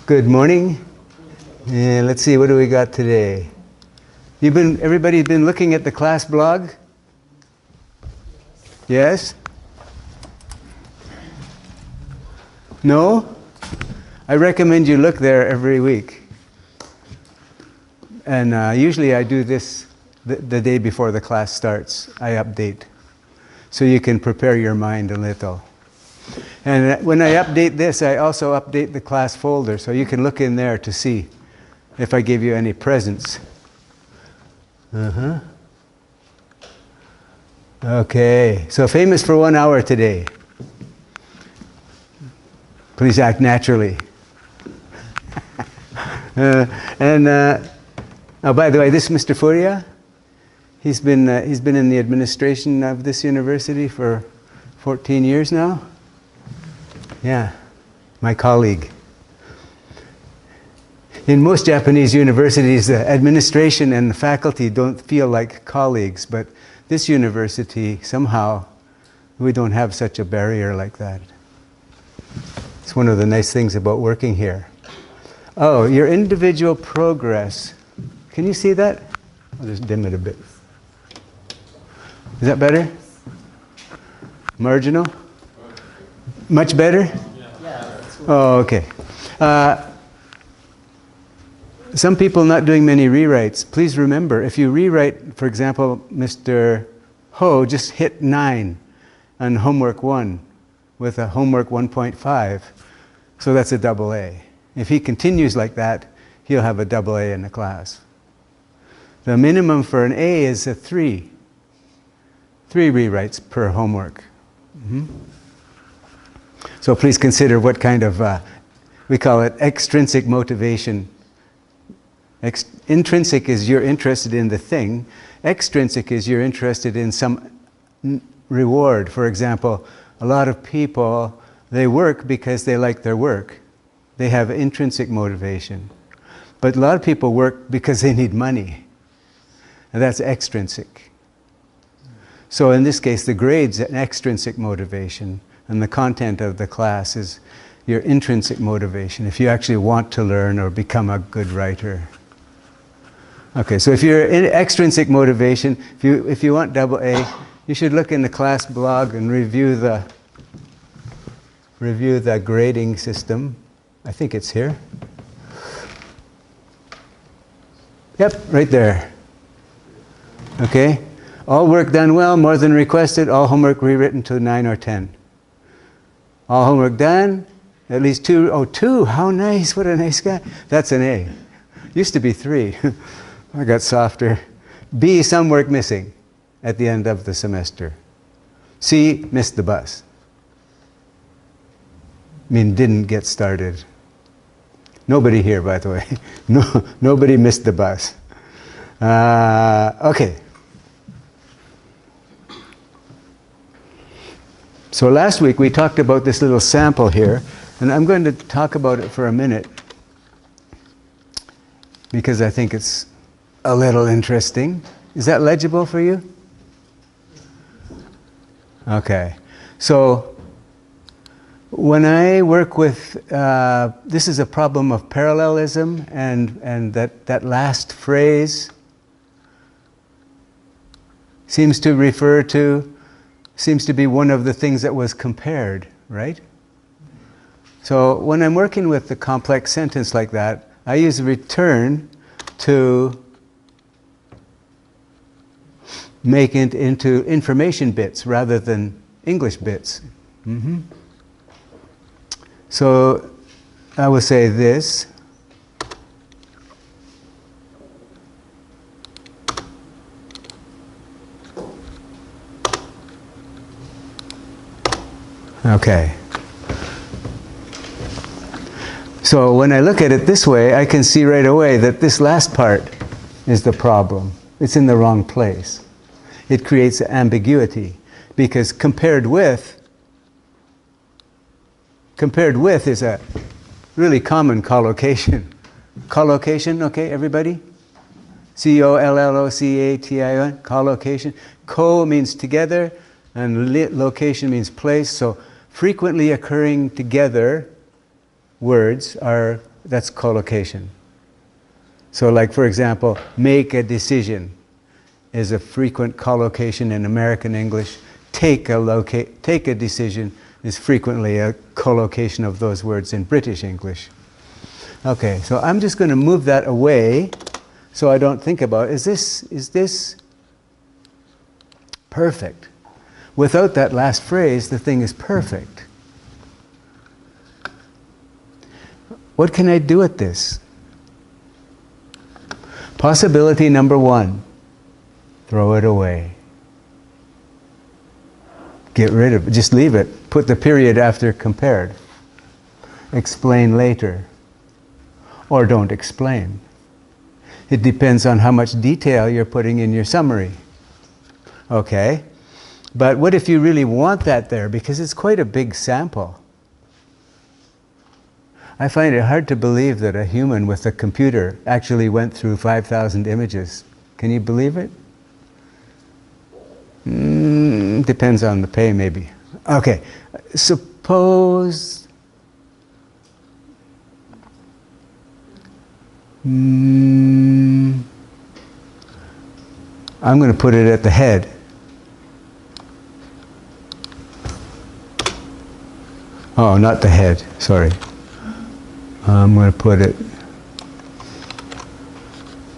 Good morning. And let's see, what do we got today? Everybody's been looking at the class blog? Yes? No? I recommend you look there every week. And usually I do this the day before the class starts. I update. So you can prepare your mind a little. And when I update this, I also update the class folder, so you can look in there to see if I give you any presents. Okay, so famous for 1 hour today. Please act naturally. Oh, by the way, this is Mr. Furia. He's been in the administration of this university for 14 years now. Yeah, my colleague. In most Japanese universities, the administration and the faculty don't feel like colleagues, but this university, somehow, we don't have such a barrier like that. It's one of the nice things about working here. Oh, your individual progress. Can you see that? I'll just dim it a bit. Is that better? Marginal? Much better? Yeah. Oh, okay. Some people not doing many rewrites. Please remember, if you rewrite, for example, Mr. Ho just hit 9 on homework 1 with a homework 1.5, so that's a double A. If he continues like that, he'll have a double A in the class. The minimum for an A is a 3. 3 rewrites per homework. So please consider what kind of, we call it extrinsic motivation. Intrinsic is you're interested in the thing. Extrinsic is you're interested in some reward. For example, a lot of people, they work because they like their work. They have intrinsic motivation. But a lot of people work because they need money. And that's extrinsic. So in this case, the grade's an extrinsic motivation, and the content of the class is your intrinsic motivation, if you actually want to learn or become a good writer. Okay, so if you're in extrinsic motivation, if you want double A, you should look in the class blog and review the grading system. I think it's here. Yep, right there. Okay? All work done well, more than requested, all homework rewritten to 9 or 10. All homework done, at least 2. Oh, 2, how nice, what a nice guy. That's an A. Used to be 3. I got softer. B, some work missing at the end of the semester. C, missed the bus. I mean, didn't get started. Nobody here, by the way. Nobody missed the bus. Okay. So last week we talked about this little sample here, and I'm going to talk about it for a minute because I think it's a little interesting. Is that legible for you? Okay. So when I work with, this is a problem of parallelism, and that last phrase seems to be one of the things that was compared, right? So when I'm working with the complex sentence like that, I use return to make it into information bits rather than English bits. So I will say this. Okay. So when I look at it this way, I can see right away that this last part is the problem. It's in the wrong place. It creates ambiguity because compared with is a really common collocation. Collocation, okay, everybody? C-O-L-L-O-C-A-T-I-O-N, collocation. Co means together, and location means place. So frequently occurring together words are That's collocation. So like, for example, make a decision is a frequent collocation in American English. Take a decision is frequently a collocation of those words in British English. Okay, so I'm just going to move that away so I don't think about, is this perfect? Without that last phrase, the thing is perfect. What can I do with this? Possibility number one, throw it away. Get rid of it, just leave it. Put the period after compared. Explain later. Or don't explain. It depends on how much detail you're putting in your summary. Okay? But what if you really want that there? Because it's quite a big sample. I find it hard to believe that a human with a computer actually went through 5,000 images. Can you believe it? Depends on the pay, maybe. Okay, suppose... I'm going to put it at the head. Oh, not the head, sorry. I'm going to put it...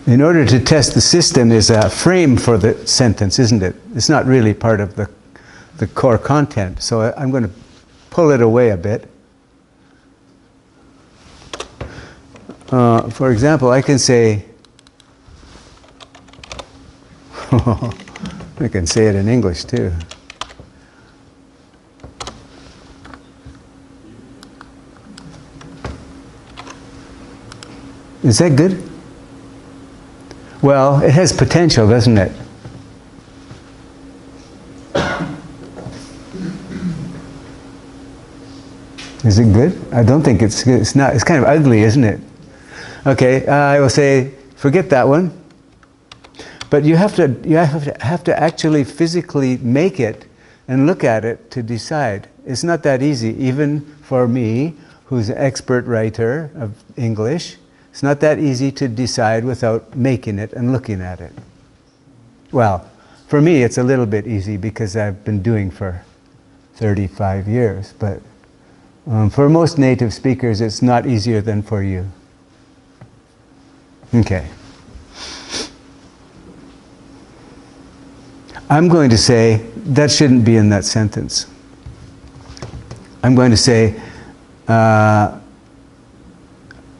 In order to test the system is a frame for the sentence, isn't it? It's not really part of the core content. So I'm going to pull it away a bit. For example, I can say... I can say it in English too. Is that good? Well, it has potential, doesn't it? Is it good? I don't think it's good. It's not. It's kind of ugly, isn't it? Okay, I will say, forget that one. But you have to actually physically make it and look at it to decide. It's not that easy, even for me, who's an expert writer of English. It's not that easy to decide without making it and looking at it. Well, for me it's a little bit easy because I've been doing for 35 years, but for most native speakers it's not easier than for you. Okay. I'm going to say, that shouldn't be in that sentence. I'm going to say, I'm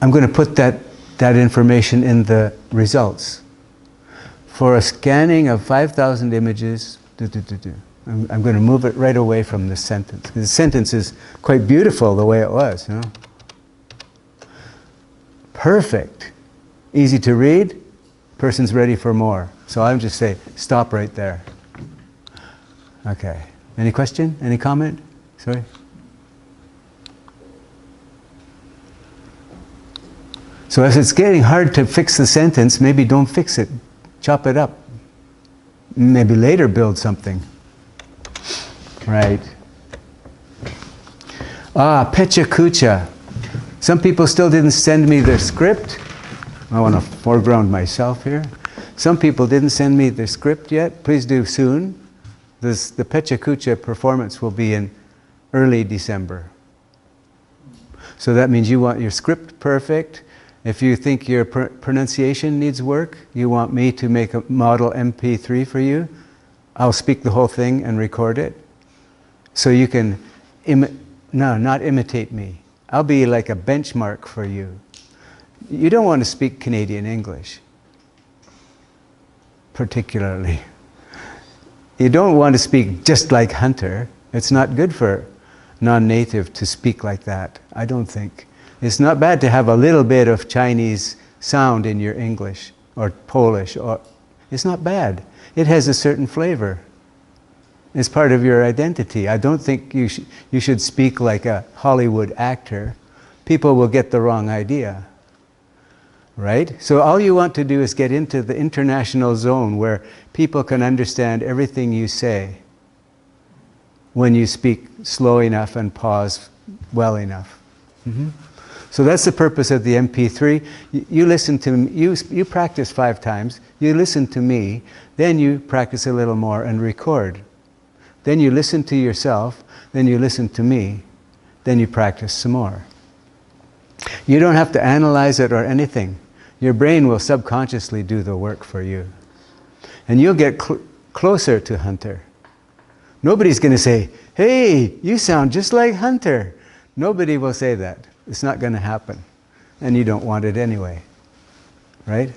going to put that information in the results. For a scanning of 5,000 images, I'm going to move it right away from this sentence. Because the sentence is quite beautiful the way it was, you know. Perfect. Easy to read, person's ready for more. So I'm just say, stop right there. Okay. Any question? Any comment? Sorry? So if it's getting hard to fix the sentence, maybe don't fix it. Chop it up. Maybe later build something. Right. Pecha Kucha. Some people still didn't send me their script. I want to foreground myself here. Some people didn't send me their script yet. Please do soon. The Pecha Kucha performance will be in early December. So that means you want your script perfect. If you think your pronunciation needs work, you want me to make a model MP3 for you, I'll speak the whole thing and record it. So you can, not imitate me. I'll be like a benchmark for you. You don't want to speak Canadian English, particularly. You don't want to speak just like Hunter. It's not good for non-native to speak like that, I don't think. It's not bad to have a little bit of Chinese sound in your English, or Polish, or it's not bad. It has a certain flavor. It's part of your identity. I don't think you should speak like a Hollywood actor. People will get the wrong idea. Right? So all you want to do is get into the international zone where people can understand everything you say when you speak slow enough and pause well enough. So that's the purpose of the MP3. You listen to me, you practice 5 times, you listen to me, then you practice a little more and record. Then you listen to yourself, then you listen to me, then you practice some more. You don't have to analyze it or anything. Your brain will subconsciously do the work for you. And you'll get closer to Hunter. Nobody's going to say, hey, you sound just like Hunter. Nobody will say that. It's not going to happen. And you don't want it anyway. Right?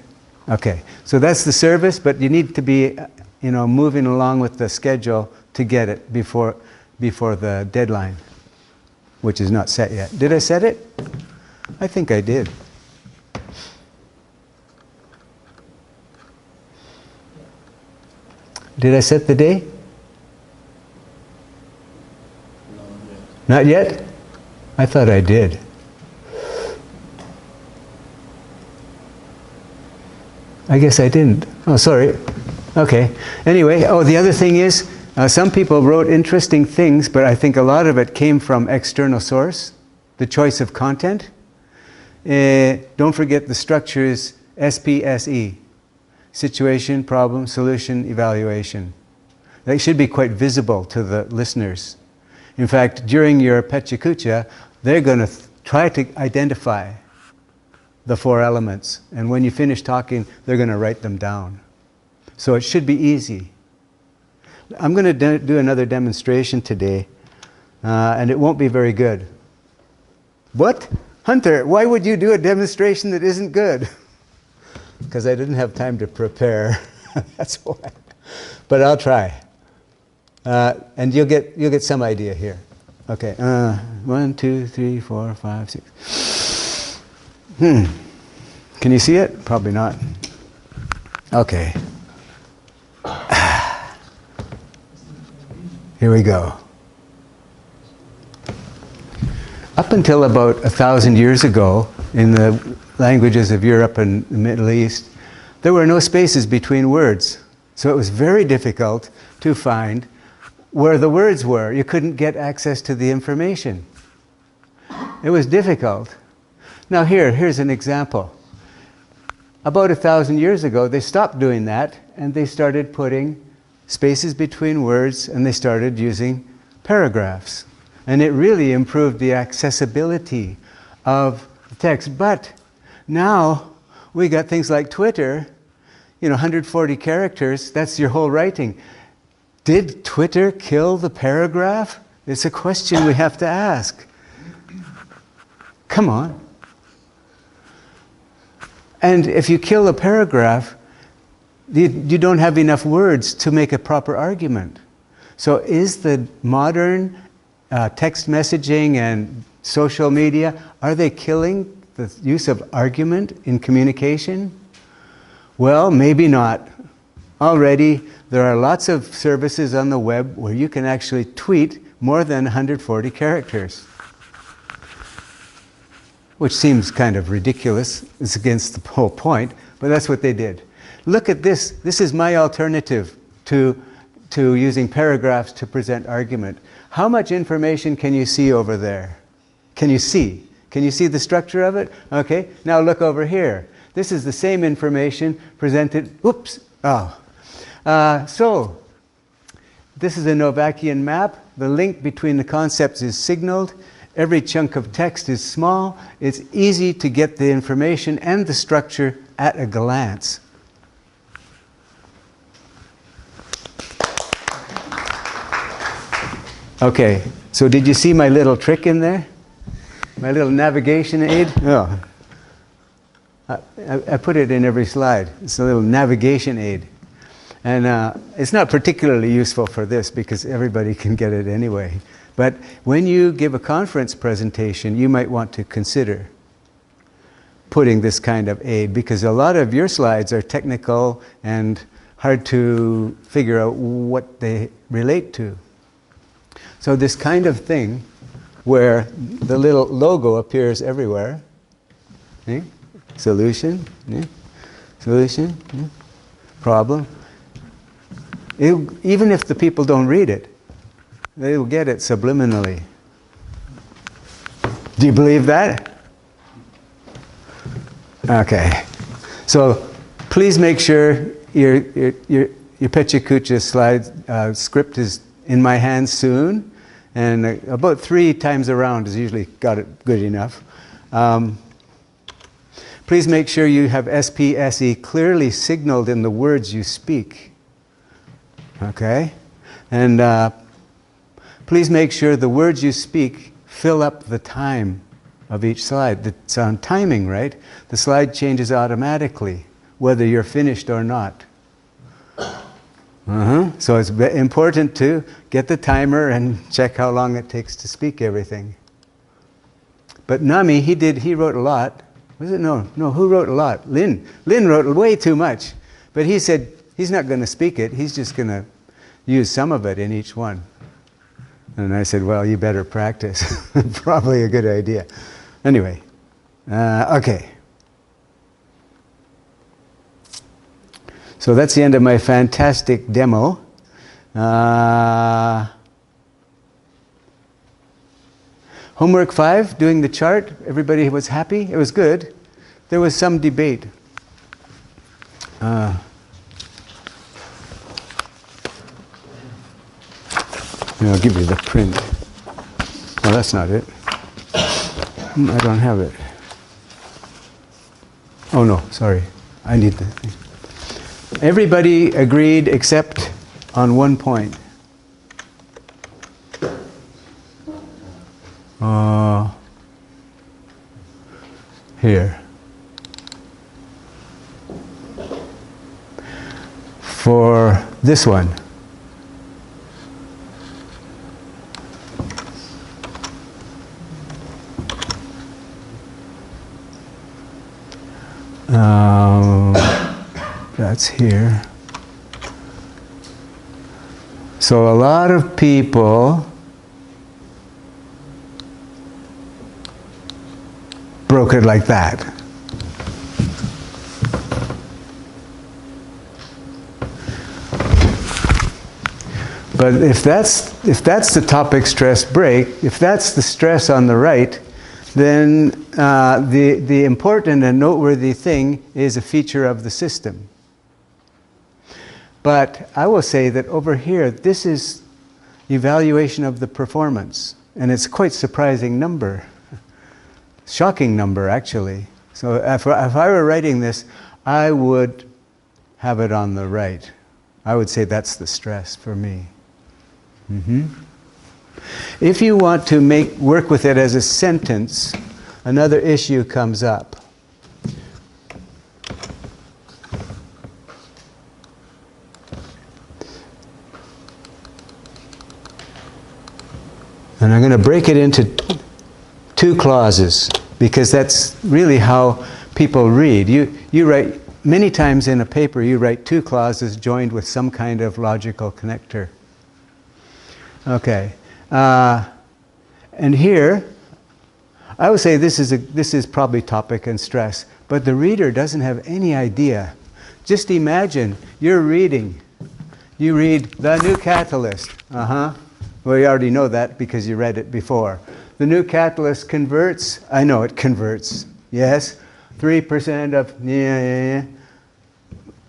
Okay. So that's the service, but you need to be, moving along with the schedule to get it before the deadline, which is not set yet. Did I set it? I think I did. Did I set the day? Not yet? I thought I did. I guess I didn't. Oh, sorry. Okay. Anyway, the other thing is, some people wrote interesting things, but I think a lot of it came from external source, the choice of content. Don't forget the structure is SPSE. Situation, problem, solution, evaluation. That should be quite visible to the listeners. In fact, during your Pechakucha, they're going to try to identify the 4 elements. And when you finish talking, they're going to write them down. So it should be easy. I'm going to do another demonstration today, and it won't be very good. What? Hunter, why would you do a demonstration that isn't good? Because I didn't have time to prepare. That's why. But I'll try. And you'll get some idea here. Okay. 1, 2, 3, 4, 5, 6. Can you see it? Probably not. Okay. Here we go. Up until about 1,000 years ago, in the languages of Europe and the Middle East, there were no spaces between words. So it was very difficult to find where the words were. You couldn't get access to the information. It was difficult. Now here's an example. About 1,000 years ago, they stopped doing that, and they started putting spaces between words, and they started using paragraphs. And it really improved the accessibility of the text. But now we got things like Twitter, 140 characters, that's your whole writing. Did Twitter kill the paragraph? It's a question we have to ask. Come on. And if you kill a paragraph, you don't have enough words to make a proper argument. So is the modern text messaging and social media, are they killing the use of argument in communication? Well, maybe not. Already, there are lots of services on the web where you can actually tweet more than 140 characters. Which seems kind of ridiculous. It's against the whole point, but that's what they did. Look at this. This is my alternative to using paragraphs to present argument. How much information can you see over there? Can you see? Can you see the structure of it? Okay, now look over here. This is the same information presented, oops, so, this is a Novakian map. The link between the concepts is signaled. Every chunk of text is small. It's easy to get the information and the structure at a glance. Okay, so did you see my little trick in there? My little navigation aid? Oh. I put it in every slide. It's a little navigation aid. And it's not particularly useful for this because everybody can get it anyway. But when you give a conference presentation, you might want to consider putting this kind of aid because a lot of your slides are technical and hard to figure out what they relate to. So this kind of thing where the little logo appears everywhere, solution, solution, problem. Even if the people don't read it, they will get it subliminally. Do you believe that? Okay. So please make sure your Pechakucha slide script is in my hands soon. And about 3 times around is usually got it good enough. Please make sure you have SPSE clearly signaled in the words you speak. Okay? And please make sure the words you speak fill up the time of each slide. It's on timing, right? The slide changes automatically, whether you're finished or not. So it's important to get the timer and check how long it takes to speak everything. But Nami, he wrote a lot. Was it? No, who wrote a lot? Lin. Lin wrote way too much. But he said he's not going to speak it, he's just going to use some of it in each one. And I said, well, you better practice. Probably a good idea. Anyway, okay. So that's the end of my fantastic demo. Homework 5, doing the chart. Everybody was happy? It was good. There was some debate. I'll give you the print. Well, that's not it. I don't have it. Oh no, sorry. I need the thing. Everybody agreed except on one point. Here. For this one. That's here. So a lot of people broke it like that. But if that's the topic stress break, if that's the stress on the right, then the important and noteworthy thing is a feature of the system. But I will say that over here, this is evaluation of the performance. And it's quite surprising number. Shocking number, actually. So if I were writing this, I would have it on the right. I would say that's the stress for me. If you want to work with it as a sentence, another issue comes up. And I'm going to break it into 2 clauses, because that's really how people read. You write, many times in a paper, you write 2 clauses joined with some kind of logical connector. Okay. And here, I would say this is probably topic and stress, but the reader doesn't have any idea. Just imagine, you're reading. You read The New Catalyst. Well, you already know that because you read it before. The new catalyst converts. I know it converts. Yes. 3% of... Yeah.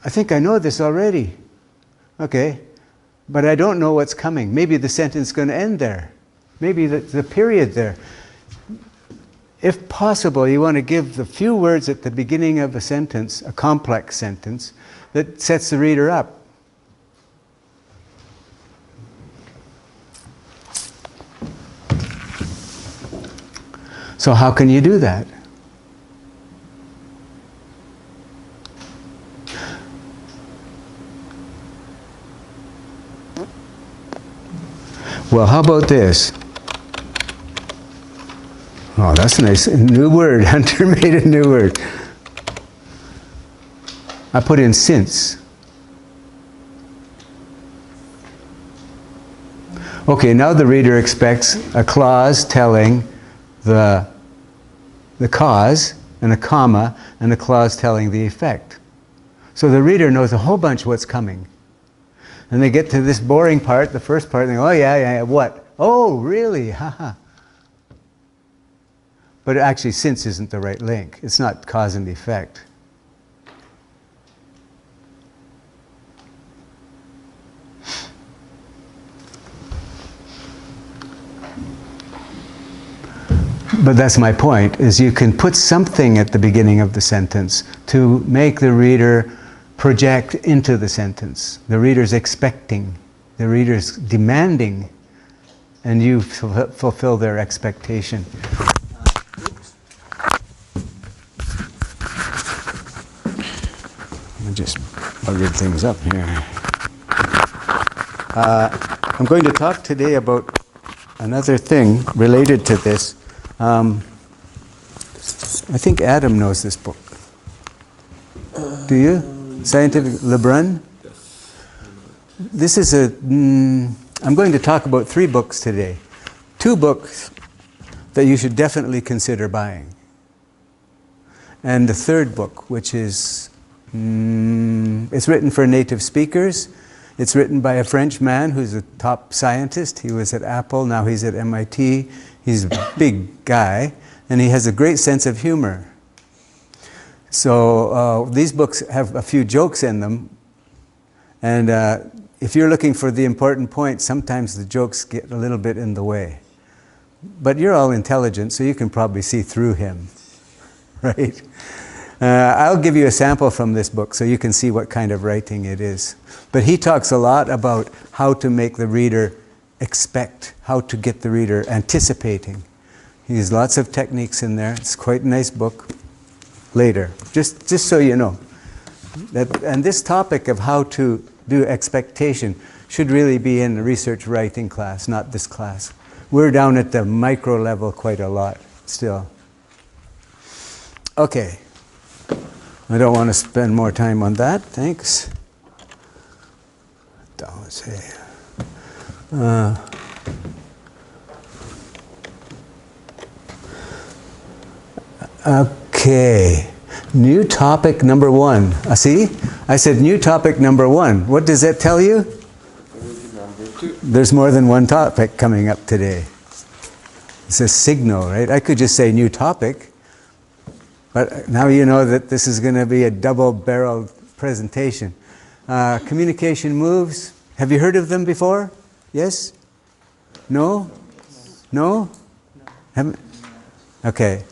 I think I know this already. Okay. But I don't know what's coming. Maybe the sentence is going to end there. Maybe the period there. If possible, you want to give the few words at the beginning of a sentence, a complex sentence, that sets the reader up. So how can you do that? Well, how about this? Oh, that's a nice new word. Hunter made a new word. I put in since. Okay, now the reader expects a clause telling the cause, and a comma, and a clause telling the effect. So the reader knows a whole bunch what's coming. And they get to this boring part, the first part, and they go, oh yeah, what? Oh, really? Haha. But actually, since isn't the right link. It's not cause and effect. But that's my point, is you can put something at the beginning of the sentence to make the reader project into the sentence. The reader's expecting, the reader's demanding, and you fulfill their expectation. Let me just bugger things up here. I'm going to talk today about another thing related to this. I think Adam knows this book. Do you? Scientific Lebrun? Yes. This is I'm going to talk about 3 books today. 2 books that you should definitely consider buying. And the 3rd book, which is, it's written for native speakers. It's written by a French man who's a top scientist. He was at Apple, now he's at MIT. He's a big guy, and he has a great sense of humor. So these books have a few jokes in them, and if you're looking for the important point, sometimes the jokes get a little bit in the way. But you're all intelligent, so you can probably see through him, right? I'll give you a sample from this book so you can see what kind of writing it is. But he talks a lot about how to make the reader expect, how to get the reader anticipating. He has lots of techniques in there. It's quite a nice book. Later, just so you know. And this topic of how to do expectation should really be in the research writing class, not this class. We're down at the micro level quite a lot still. Okay. I don't want to spend more time on that. Thanks. Let's see. Okay. New topic number 1. See? I said new topic number 1. What does that tell you? Number 2. There's more than one topic coming up today. It's a signal, right? I could just say new topic, but now you know that this is going to be a double-barreled presentation. Communication moves. Have you heard of them before? Yes? No? No? Haven't? Okay.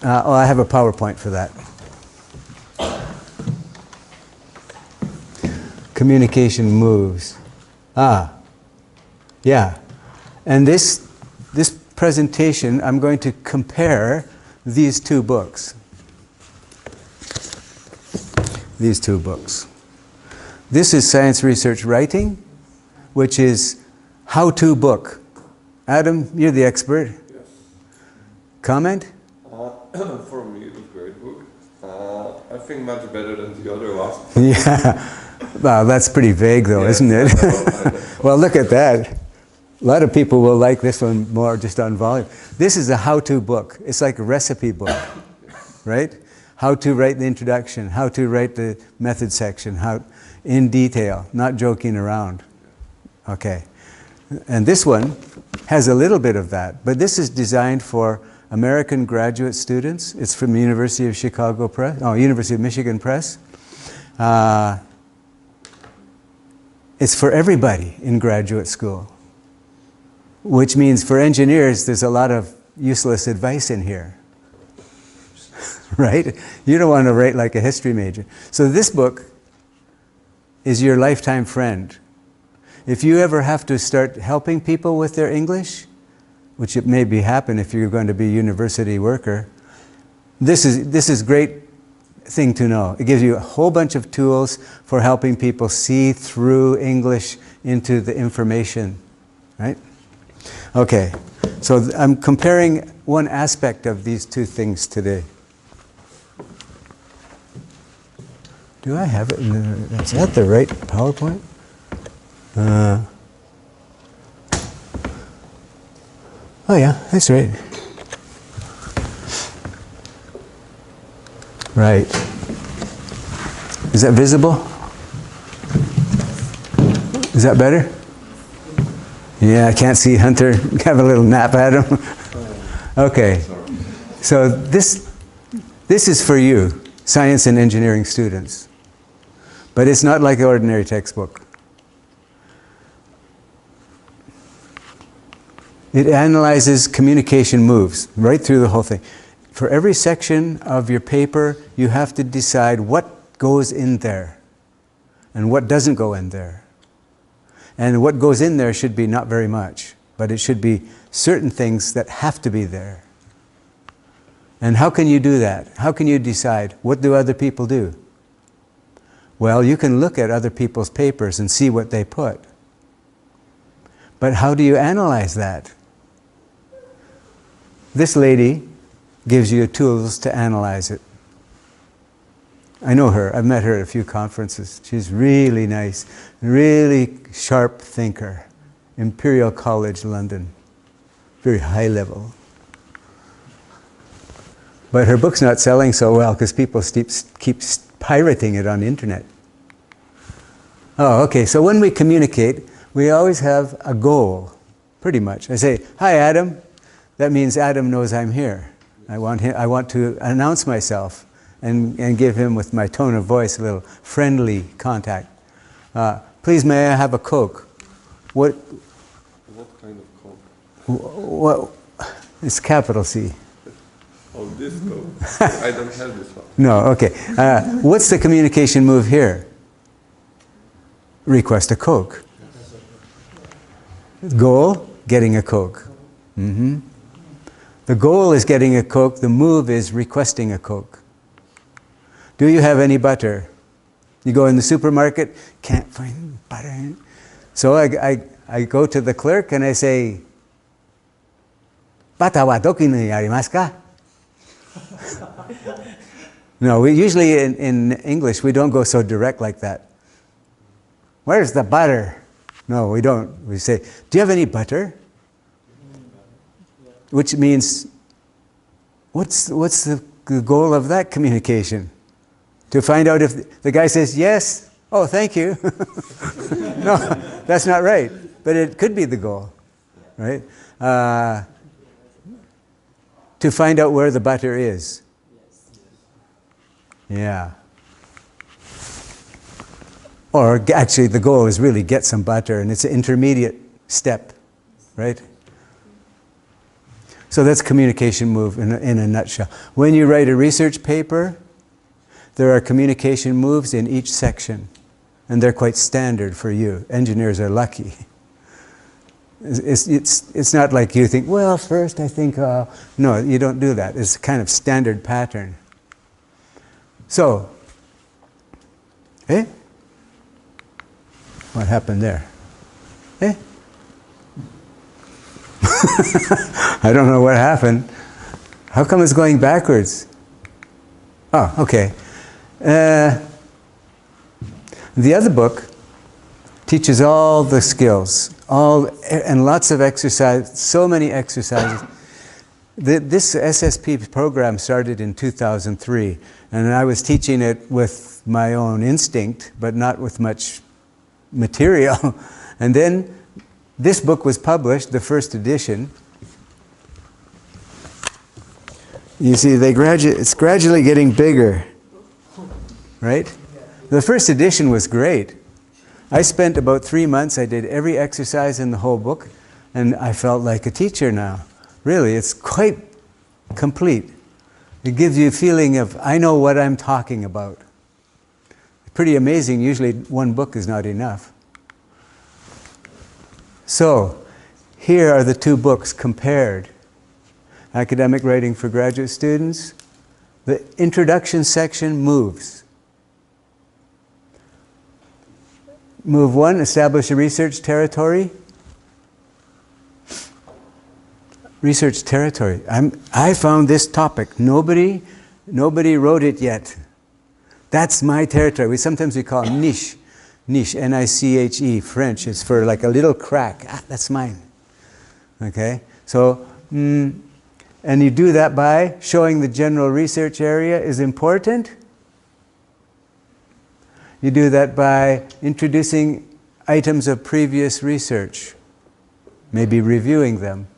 I have a PowerPoint for that. Communication moves. Yeah. And this presentation, I'm going to compare these 2 books. These 2 books. This is Science Research Writing, which is how-to book. Adam, you're the expert. Yes. Comment? For me, it was a great book. I think much better than the other last. Yeah. Well, that's pretty vague though, Yes, isn't it? I know. Well, look at that. A lot of people will like this one more just on volume. This is a how-to book. It's like a recipe book, right? How to write the introduction, how to write the method section, how in detail, not joking around. Okay. And this one has a little bit of that, but this is designed for American graduate students. It's from the University of Chicago Press, University of Michigan Press. It's for everybody in graduate school, which means for engineers, there's a lot of useless advice in here, right? You don't want to write like a history major. So this book is your lifetime friend. If you ever have to start helping people with their English, which it may be happen if you're going to be a university worker, this is great thing to know. It gives you a whole bunch of tools for helping people see through English into the information, right? Okay, so I'm comparing one aspect of these 2 things today. Do I have it? Is that the right PowerPoint? Oh yeah, that's right. Right. Is that visible? Is that better? Yeah, I can't see Hunter. Have a little nap at him. Okay. So this is for you, science and engineering students. But it's not like an ordinary textbook. It analyzes communication moves right through the whole thing. For every section of your paper, you have to decide what goes in there and what doesn't go in there. And what goes in there should be not very much, but it should be certain things that have to be there. And how can you do that? How can you decide? What do other people do? Well, you can look at other people's papers and see what they put. But how do you analyze that? This lady gives you tools to analyze it. I know her. I've met her at a few conferences. She's really nice, really sharp thinker. Imperial College London. Very high level. But her book's not selling so well because people keep pirating it on the internet. Oh, okay. So when we communicate, we always have a goal, pretty much. I say, "Hi, Adam." That means Adam knows I'm here. I want to announce myself and give him, with my tone of voice, a little friendly contact. Please, may I have a Coke? What kind of Coke? What? It's capital C. Oh, this Coke. I don't have this one. No, okay. What's the communication move here? Request a Coke. Goal, getting a Coke. Mm-hmm. The goal is getting a Coke. The move is requesting a Coke. Do you have any butter? You go in the supermarket, can't find butter. So I go to the clerk and I say, "Bata wa doki ni arimasu ka?" No, we usually in English we don't go so direct like that. Where's the butter? No, we don't. We say, "Do you have any butter?" Which means, what's the goal of that communication? To find out if the guy says yes, oh, thank you. No, that's not right. But it could be the goal, right? To find out where the butter is. Yeah. Or actually the goal is really get some butter, and it's an intermediate step, right? So that's communication move in a nutshell. When you write a research paper, there are communication moves in each section, and they're quite standard for you. Engineers are lucky. It's not like you think, well, first I think, no, you don't do that. It's a kind of standard pattern. So, what happened there? I don't know what happened. How come it's going backwards? Oh, okay. The other book teaches all the skills, and lots of exercise, so many exercises. This SSP program started in 2003, and I was teaching it with my own instinct, but not with much material. And then this book was published, the first edition. You see, it's gradually getting bigger, right? The first edition was great. I spent about 3 months, I did every exercise in the whole book, and I felt like a teacher now. Really, it's quite complete. It gives you a feeling of, I know what I'm talking about. Pretty amazing, usually one book is not enough. So, here are the two books compared. Academic Writing for Graduate Students. The introduction section moves. Move 1, establish a research territory. Research territory. I found this topic. Nobody wrote it yet. That's my territory. Sometimes we call it niche. Niche, N-I-C-H-E, French. It's for like a little crack. That's mine. Okay? So, and you do that by showing the general research area is important. You do that by introducing items of previous research, maybe reviewing them.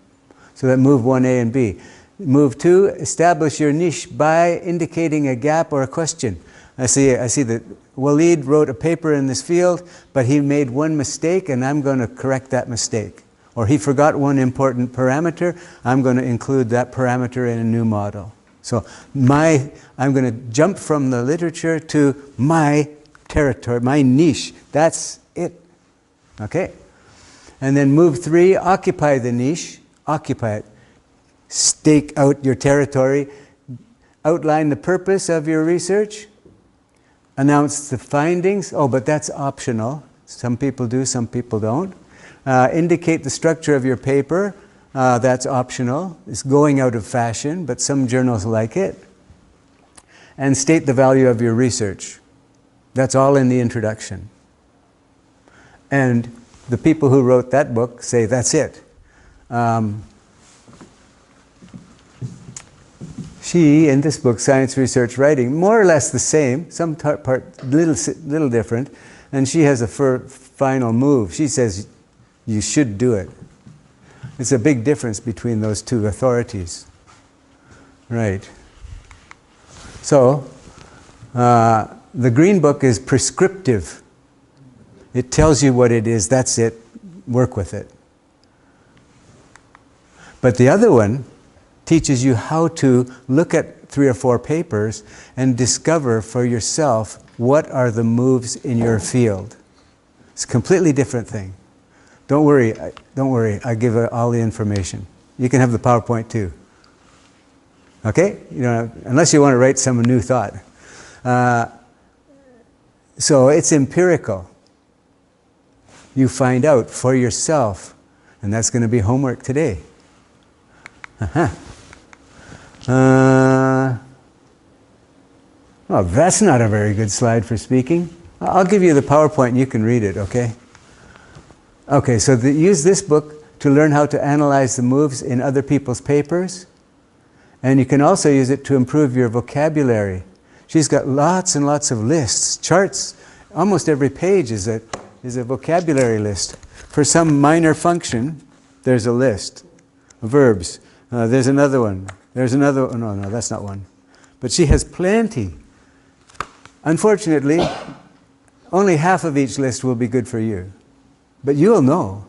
So that move 1A and B. Move 2, establish your niche by indicating a gap or a question. I see that Walid wrote a paper in this field, but he made one mistake, and I'm going to correct that mistake. Or he forgot one important parameter, I'm going to include that parameter in a new model. So I'm going to jump from the literature to my territory, my niche. That's it. Okay? And then move 3, occupy the niche. Occupy it. Stake out your territory. Outline the purpose of your research. Announce the findings. Oh, but that's optional. Some people do, some people don't. Indicate the structure of your paper. That's optional. It's going out of fashion, but some journals like it. And state the value of your research. That's all in the introduction. And the people who wrote that book say that's it. She, in this book, Science Research Writing, more or less the same, some part little different, and she has a final move. She says, you should do it. It's a big difference between those two authorities. Right. So, the Green Book is prescriptive. It tells you what it is, that's it, work with it. But the other one teaches you how to look at 3 or 4 papers and discover for yourself what are the moves in your field. It's a completely different thing. Don't worry, I give all the information. You can have the PowerPoint too. Okay? You know, unless you want to write some new thought. So it's empirical. You find out for yourself, and that's going to be homework today. Well, that's not a very good slide for speaking. I'll give you the PowerPoint and you can read it, okay? Okay, so use this book to learn how to analyze the moves in other people's papers. And you can also use it to improve your vocabulary. She's got lots and lots of lists, charts. Almost every page is a vocabulary list. For some minor function, there's a list. Verbs. There's another one. There's another one. No, that's not one. But she has plenty. Unfortunately, only half of each list will be good for you. But you'll know.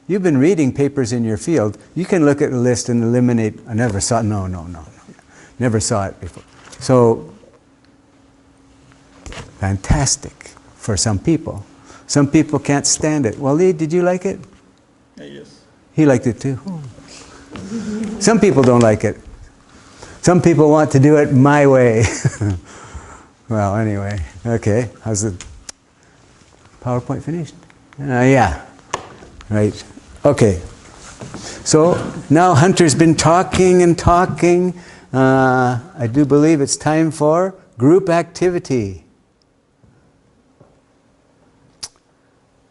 You've been reading papers in your field. You can look at a list and eliminate, I never saw it. No. Never saw it before. So, fantastic for some people. Some people can't stand it. Walid, did you like it? Yes. He liked it too. Some people don't like it. Some people want to do it my way. Well, anyway, okay. How's the PowerPoint finished? Yeah. Right. Okay. So now Hunter's been talking and talking. I do believe it's time for group activity.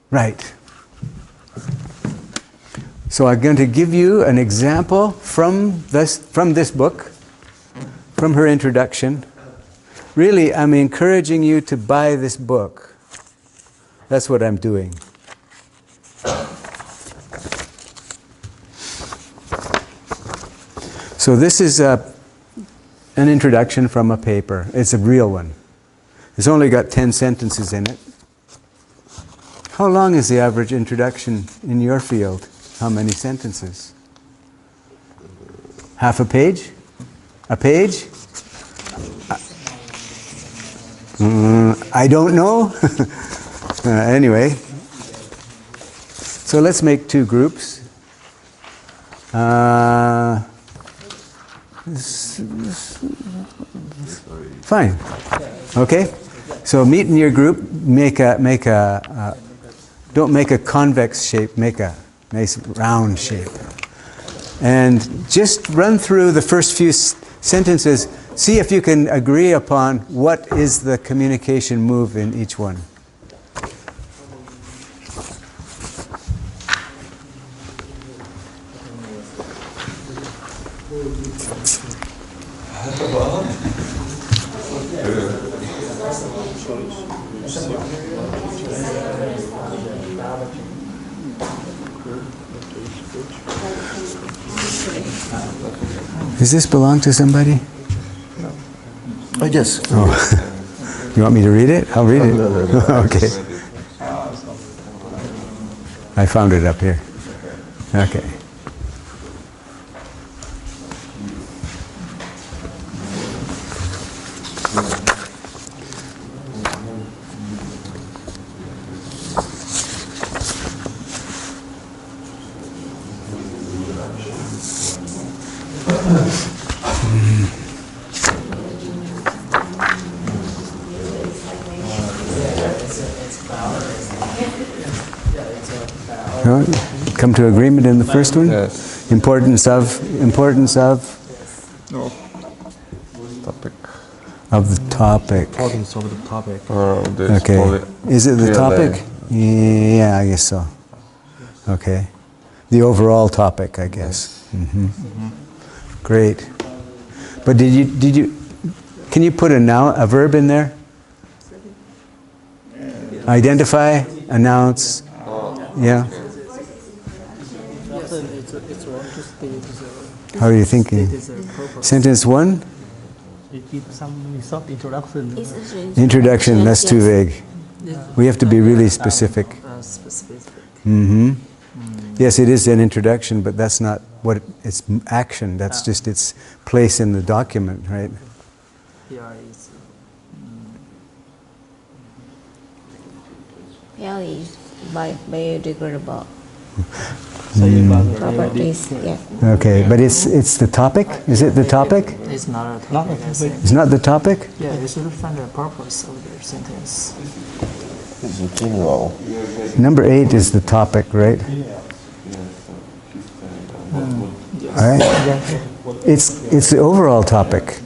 Right. So I'm going to give you an example from this book, from her introduction. Really, I'm encouraging you to buy this book. That's what I'm doing. So this is an introduction from a paper. It's a real one. It's only got 10 sentences in it. How long is the average introduction in your field? How many sentences? Half a page? A page? I don't know. Anyway. So let's make 2 groups. Fine. Okay? So meet in your group, don't make a convex shape, make a nice round shape. And just run through the first few sentences, see if you can agree upon what is the communication move in each one. Does this belong to somebody? Oh, yes. Oh. You want me to read it? I'll read it. Okay. I found it up here. Okay. No? Come to agreement in the first one? Yes. Importance of No. Topic. the topic. Importance of the topic. This Okay. Is it the PLA. topic? Yeah, I guess so. Okay. The overall topic, I guess. Great. But did you can you put a verb in there? Identify, announce. Yeah. How are you thinking? Sentence one? It gives some short introduction. Introduction, that's too vague. We have to be really specific. Specific. Yes, it is an introduction, but that's not what it's action. That's just its place in the document, right? Here is PL is biodegradable biodegradable. properties. Yeah. Okay, but it's the topic? Is it the topic? It's not a topic. It's not the topic? Yeah, you should find the purpose of the sentence. It's in general. Number 8 is the topic, right? All right. It's the overall topic.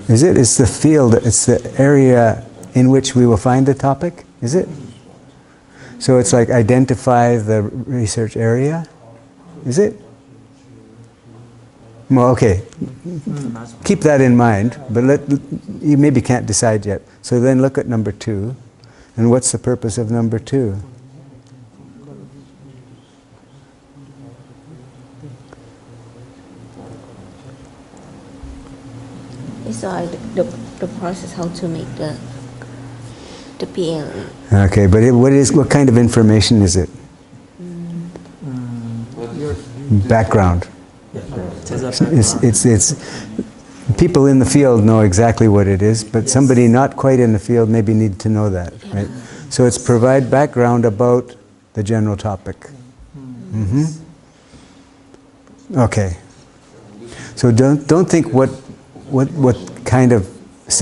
Is it? It's the field, it's the area in which we will find the topic, is it? So it's like identify the research area, is it? Well, okay. Keep that in mind, but you maybe can't decide yet. So then look at number 2. And what's the purpose of number 2? It's like the process how to make the PLE. Okay, but what kind of information is it? Background. It's people in the field know exactly what it is, but somebody not quite in the field maybe need to know that, right? So it's provide background about the general topic. Okay. So don't think what kind of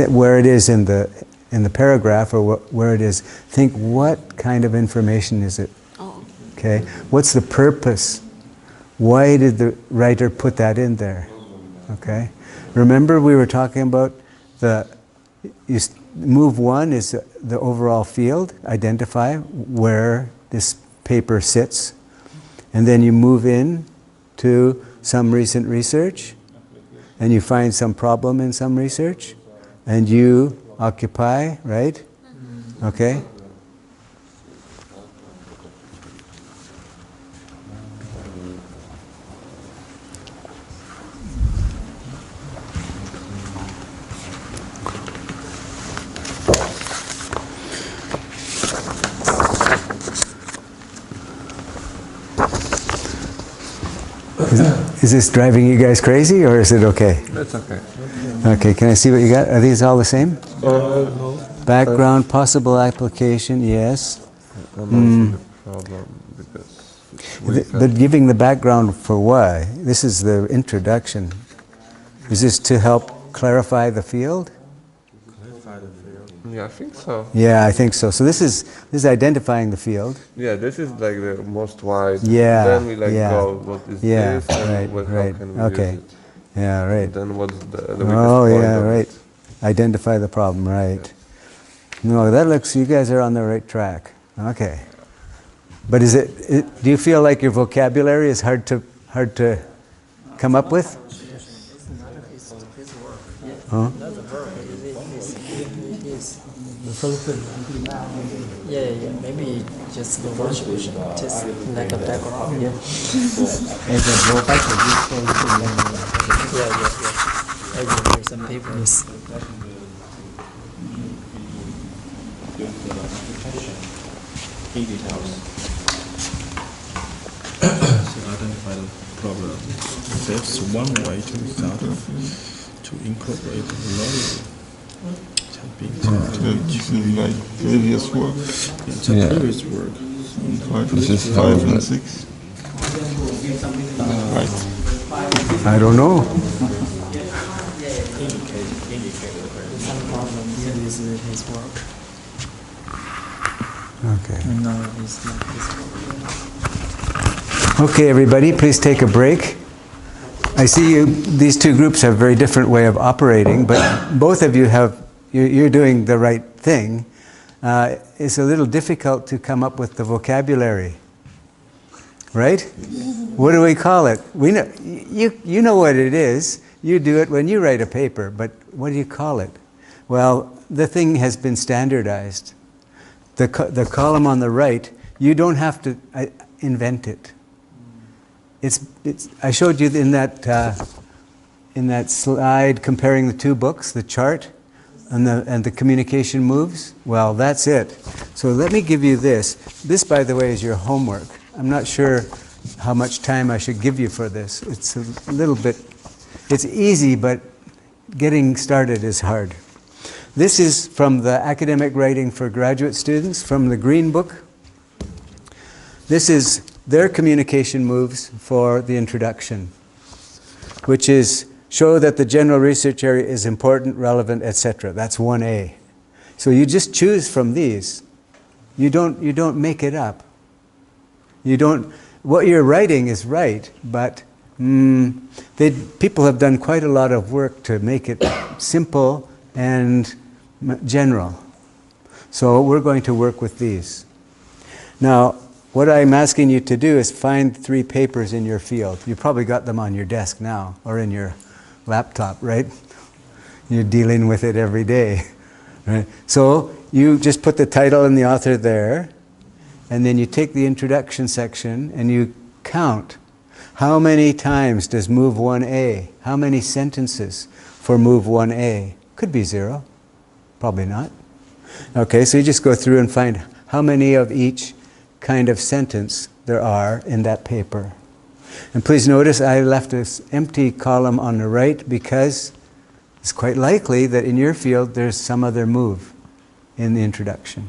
where it is in the paragraph or where it is. Think what kind of information is it? Oh. Okay. What's the purpose? Why did the writer put that in there? Okay. Remember we were talking about move 1 is the overall field. Identify where this paper sits, and then you move in to some recent research, and you find some problem in some research, and you occupy, right? Okay. Is this driving you guys crazy, or is it okay? That's okay. Okay, can I see what you got? Are these all the same? Background, possible application, yes. I'm not sure the problem because But giving the background for why? This is the introduction. Is this to help clarify the field? yeah, I think so. Yeah, I think so. So this is identifying the field. Yeah, this is like the most wide. Yeah, Then we yeah. go, what is Yeah, this and right, how right. can we Okay. use it? Yeah, right. Then what's the weakest Oh, point yeah, of right. it? Identify the problem, right. No, that looks, you guys are on the right track. Okay. But do you feel like your vocabulary is hard to come up with? Huh? Not the verb. Is yeah. Maybe just the contribution, just like a background. Yeah. As a professor, you say Yeah. I will read some papers. So identify the problem. That's one way to start to incorporate the knowledge. This is like previous work. It's a previous work. This is 5 and 6. Right. I don't know. Some problems with his work. Okay. And now it's not his work. Okay, everybody, please take a break. I see you. These two groups have a very different way of operating, but both of you have. You're doing the right thing. It's a little difficult to come up with the vocabulary, right? What do we call it? We know you know what it is. You do it when you write a paper, but what do you call it? Well, the thing has been standardized. The column on the right, you don't have to invent it. I showed you in that slide comparing the two books, the chart and the communication moves. Well, that's it. So let me give you this. This, by the way, is your homework. I'm not sure how much time I should give you for this. It's a little bit. It's easy, but getting started is hard. This is from the Academic Writing for Graduate Students from the Green Book. This is their communication moves for the introduction, which is show that the general research area is important, relevant, etc. That's 1A. So you just choose from these. You don't make it up. What you're writing is right, but people have done quite a lot of work to make it simple and general. So we're going to work with these. Now, what I'm asking you to do is find 3 papers in your field. You probably got them on your desk now or in your laptop, right? You're dealing with it every day. Right? So you just put the title and the author there, and then you take the introduction section and you count. How many times does move 1A? How many sentences for move 1A? Could be 0. Probably not. Okay, so you just go through and find how many of each kind of sentence there are in that paper. And please notice I left this empty column on the right because it's quite likely that in your field there's some other move in the introduction.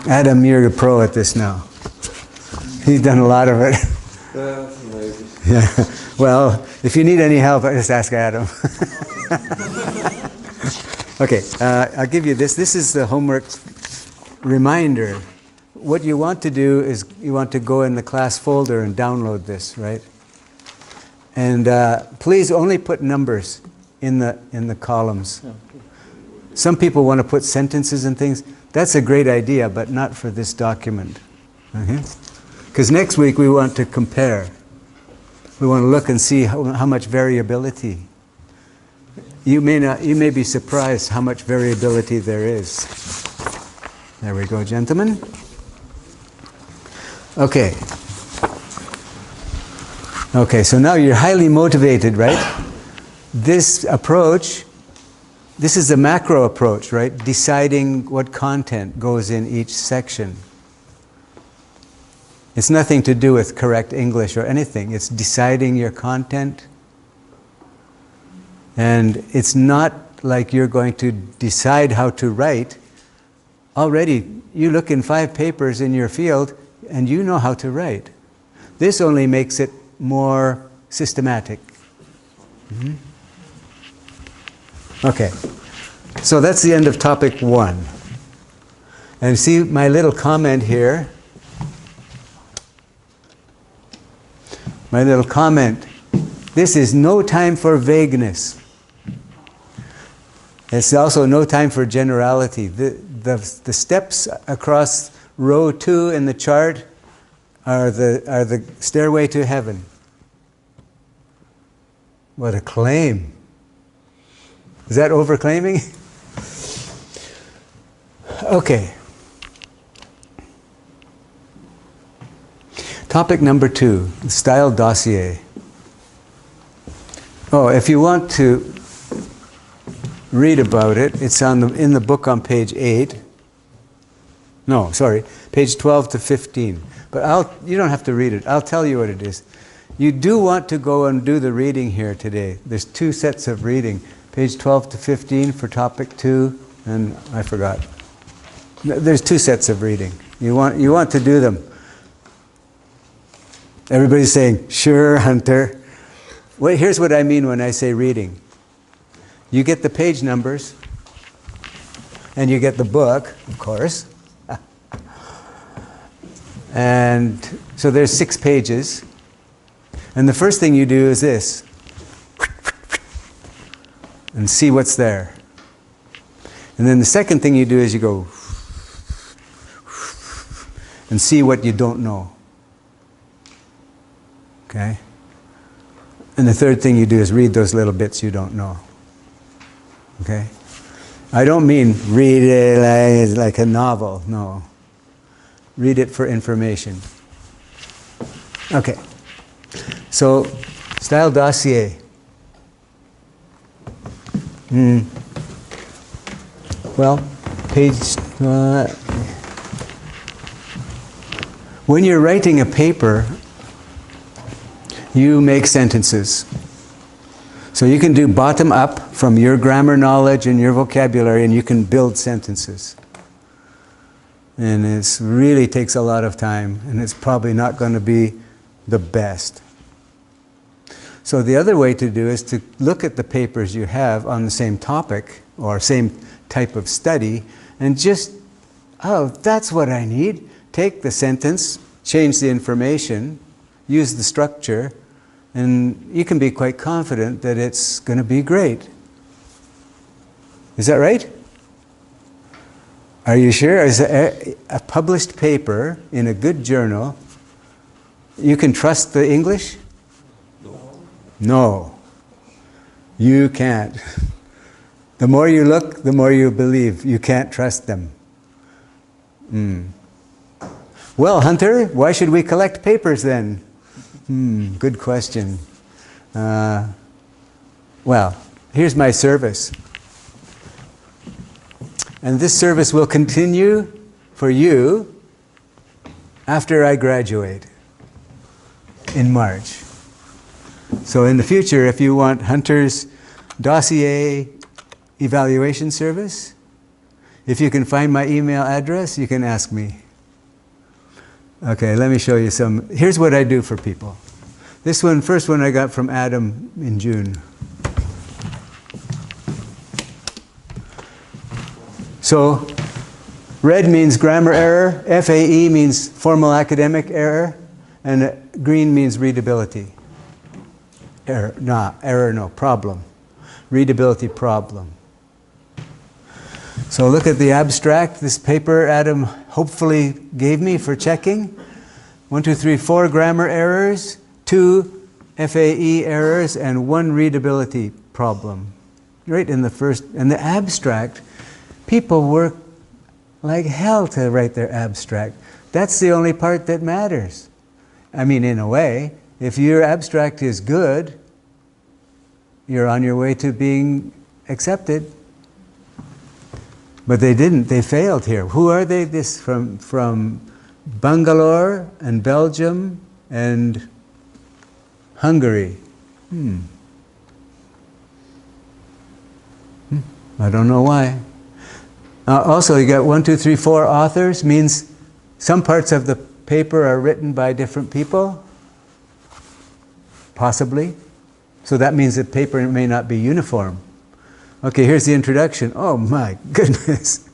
Adam, you're a pro at this now. He's done a lot of it. Maybe. Yeah. Well, if you need any help, just ask Adam. Okay, I'll give you this. This is the homework reminder. What you want to do is you want to go in the class folder and download this, right? And please only put numbers in the columns. Some people want to put sentences and things. That's a great idea, but not for this document. Because next week we want to compare. We want to look and see how much variability. You may be surprised how much variability there is. There we go, gentlemen. Okay. Okay, so now you're highly motivated, right? This approach, this is the macro approach, right? Deciding what content goes in each section. It's nothing to do with correct English or anything. It's deciding your content. And it's not like you're going to decide how to write. Already, you look in 5 papers in your field, and you know how to write. This only makes it more systematic. Okay, so that's the end of topic 1. And see my little comment here. My little comment. This is no time for vagueness. It's also no time for generality. The steps across row 2 in the chart are the stairway to heaven. What a claim. Is that overclaiming? Okay. Topic number 2, style dossier. Oh, if you want to read about it, it's in the book on page 8. No, sorry, page 12 to 15. But you don't have to read it. I'll tell you what it is. You do want to go and do the reading here today. There's 2 sets of reading. Page 12 to 15 for topic 2, and I forgot. There's 2 sets of reading. You want to do them. Everybody's saying, sure, Hunter. Well, here's what I mean when I say reading. You get the page numbers, and you get the book, of course. And so there's 6 pages. And the first thing you do is this. And see what's there. And then the second thing you do is you go and see what you don't know. Okay? And the third thing you do is read those little bits you don't know. Okay? I don't mean read it like a novel, no. Read it for information. Okay. So, style dossier. Well, page... when you're writing a paper, you make sentences. So you can do bottom up from your grammar knowledge and your vocabulary, and you can build sentences. And it really takes a lot of time, and it's probably not going to be the best. So the other way to do is to look at the papers you have on the same topic or same type of study and just, oh, that's what I need. Take the sentence, change the information, use the structure, and you can be quite confident that it's going to be great. Is that right? Are you sure? Is a published paper in a good journal, you can trust the English? No. You can't. The more you look, the more you believe. You can't trust them. Well, Hunter, why should we collect papers then? Good question. Well, here's my service. And this service will continue for you after I graduate in March. So in the future, if you want Hunter's dossier evaluation service, if you can find my email address, you can ask me. Okay, let me show you some. Here's what I do for people. This one, first one I got from Adam in June. So, red means grammar error, FAE means formal academic error, and green means readability. Error, no, problem. Readability problem. So look at the abstract. This paper Adam hopefully gave me for checking. 1, 2, 3, 4 grammar errors, 2 FAE errors, and 1 readability problem. Right in the first, and the abstract, people work like hell to write their abstract. That's the only part that matters. I mean, in a way, if your abstract is good, you're on your way to being accepted. But they didn't. They failed here. Who are they? This from Bangalore and Belgium and Hungary. I don't know why. Also, you got 1, 2, 3, 4 authors. Means some parts of the paper are written by different people. Possibly. So that means the paper may not be uniform. Okay, here's the introduction. Oh my goodness.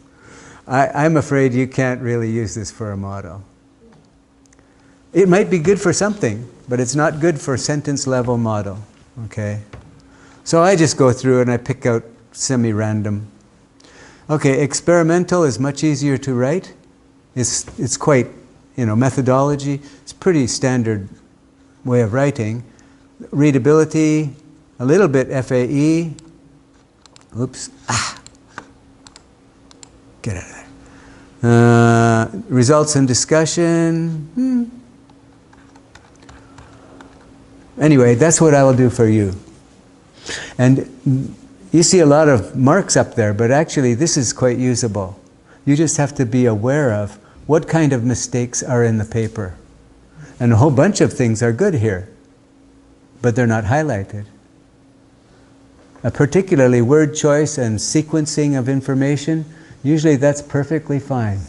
I'm afraid you can't really use this for a model. It might be good for something, but it's not good for sentence level model. Okay? So I just go through and I pick out semi-random. Okay, experimental is much easier to write. It's quite, methodology. It's pretty standard way of writing. Readability, a little bit FAE. Oops. Get out of there. Results and discussion. Anyway, that's what I will do for you. And you see a lot of marks up there, but actually this is quite usable. You just have to be aware of what kind of mistakes are in the paper. And a whole bunch of things are good here, but they're not highlighted. Particularly word choice and sequencing of information, usually that's perfectly fine.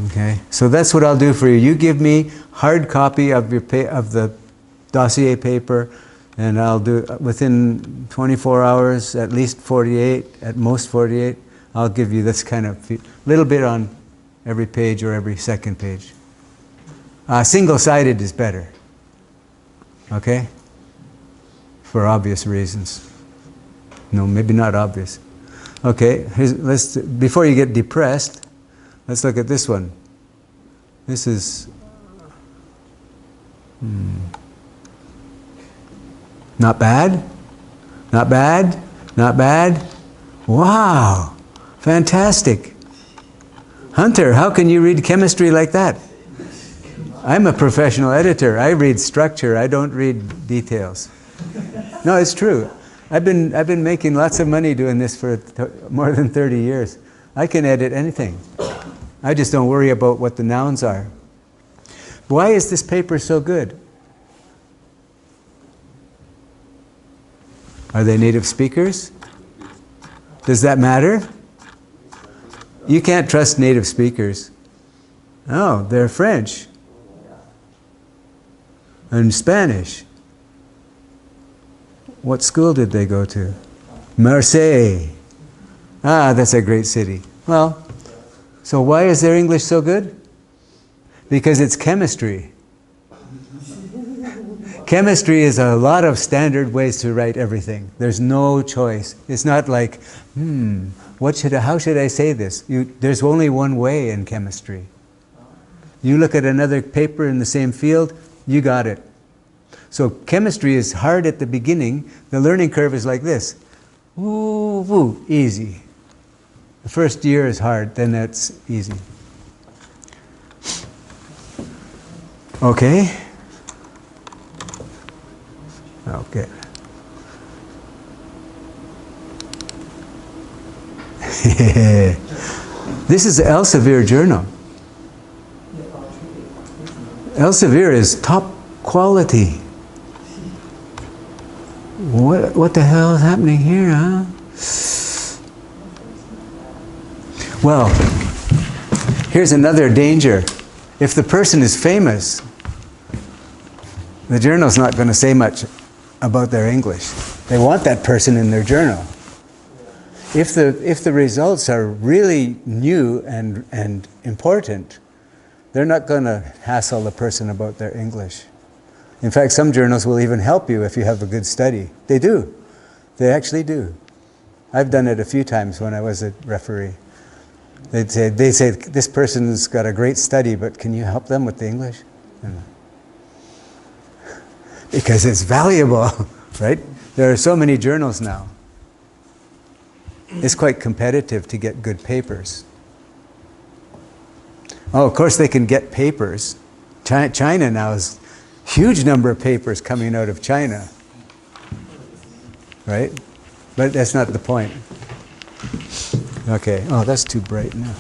Okay, so that's what I'll do for you. You give me hard copy of your of the dossier paper, and I'll do within 24 hours, at least 48, at most 48. I'll give you this kind of little bit on every page or every second page. Single-sided is better. Okay, for obvious reasons. No, maybe not obvious. Okay, before you get depressed, let's look at this one. This is not bad, not bad, not bad. Wow, fantastic. Hunter, how can you read chemistry like that? I'm a professional editor. I read structure. I don't read details. No, it's true. I've been making lots of money doing this for more than 30 years. I can edit anything. I just don't worry about what the nouns are. Why is this paper so good? Are they native speakers? Does that matter? You can't trust native speakers. Oh, they're French and Spanish. What school did they go to? Marseille. Ah, that's a great city. Well, so why is their English so good? Because it's chemistry. Chemistry is a lot of standard ways to write everything. There's no choice. It's not like, how should I say this? There's only one way in chemistry. You look at another paper in the same field, you got it. So chemistry is hard at the beginning. The learning curve is like this. Woo, woo, easy. The first year is hard, then that's easy. Okay? Okay. This is the Elsevier journal. Elsevier is top quality. What the hell is happening here, huh? Well, here's another danger. If the person is famous, the journal's not going to say much about their English. They want that person in their journal. If the results are really new and important, they're not going to hassle the person about their English. In fact, some journals will even help you if you have a good study. They do. They actually do. I've done it a few times when I was a referee. They say, this person's got a great study, but can you help them with the English? Because it's valuable, right? There are so many journals now. It's quite competitive to get good papers. Oh, of course they can get papers. China now is a huge number of papers coming out of China. Right? But that's not the point. Okay. Oh, that's too bright now.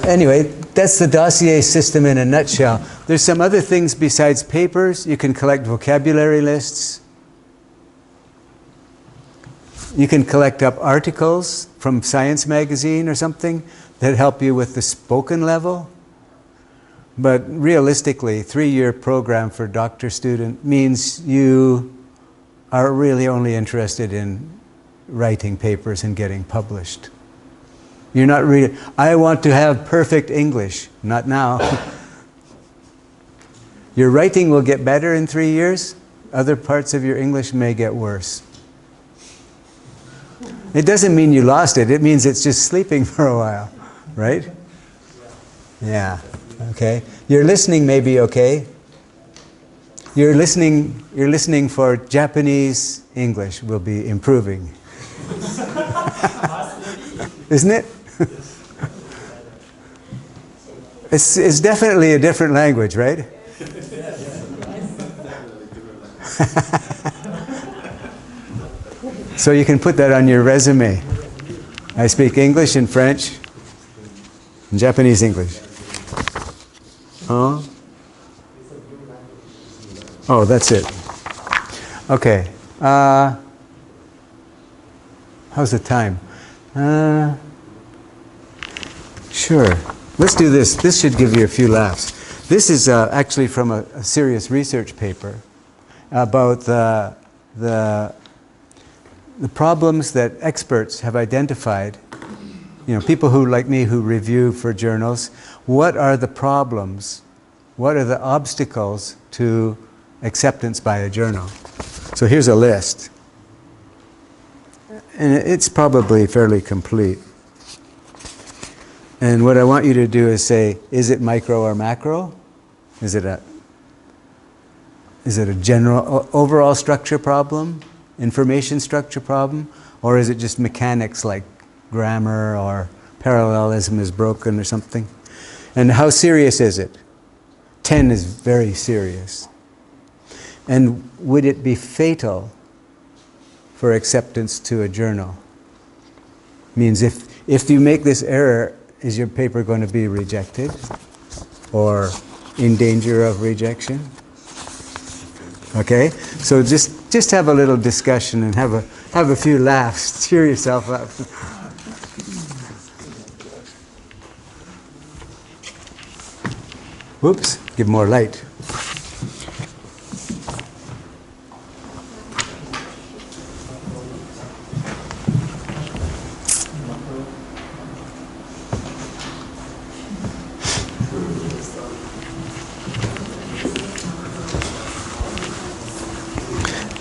Anyway, that's the dossier system in a nutshell. There's some other things besides papers. You can collect vocabulary lists. You can collect up articles from Science Magazine or something that help you with the spoken level. But realistically, 3-year program for doctor-student means you are really only interested in writing papers and getting published. You're not really, I want to have perfect English. Not now. Your writing will get better in 3 years. Other parts of your English may get worse. It doesn't mean you lost it. It means it's just sleeping for a while, right? Yeah, okay. Your listening may be okay. You're listening for Japanese English will be improving. Isn't it? It's definitely a different language, right? So you can put that on your resume. I speak English and French and Japanese English. Oh, that's it. Okay. How's the time? Sure. Let's do this. This should give you a few laughs. This is actually from a serious research paper about the problems that experts have identified. You know, people who, like me, who review for journals. What are the problems? What are the obstacles to acceptance by a journal? So here's a list. And it's probably fairly complete. And what I want you to do is say, is it micro or macro? Is it a general, overall structure problem? Information structure problem? Or is it just mechanics like grammar or parallelism is broken or something? And how serious is it? 10 is very serious. And would it be fatal for acceptance to a journal? Means if you make this error, is your paper going to be rejected or in danger of rejection? Okay, so just have a little discussion and have a few laughs. Cheer yourself up. Whoops! Give more light.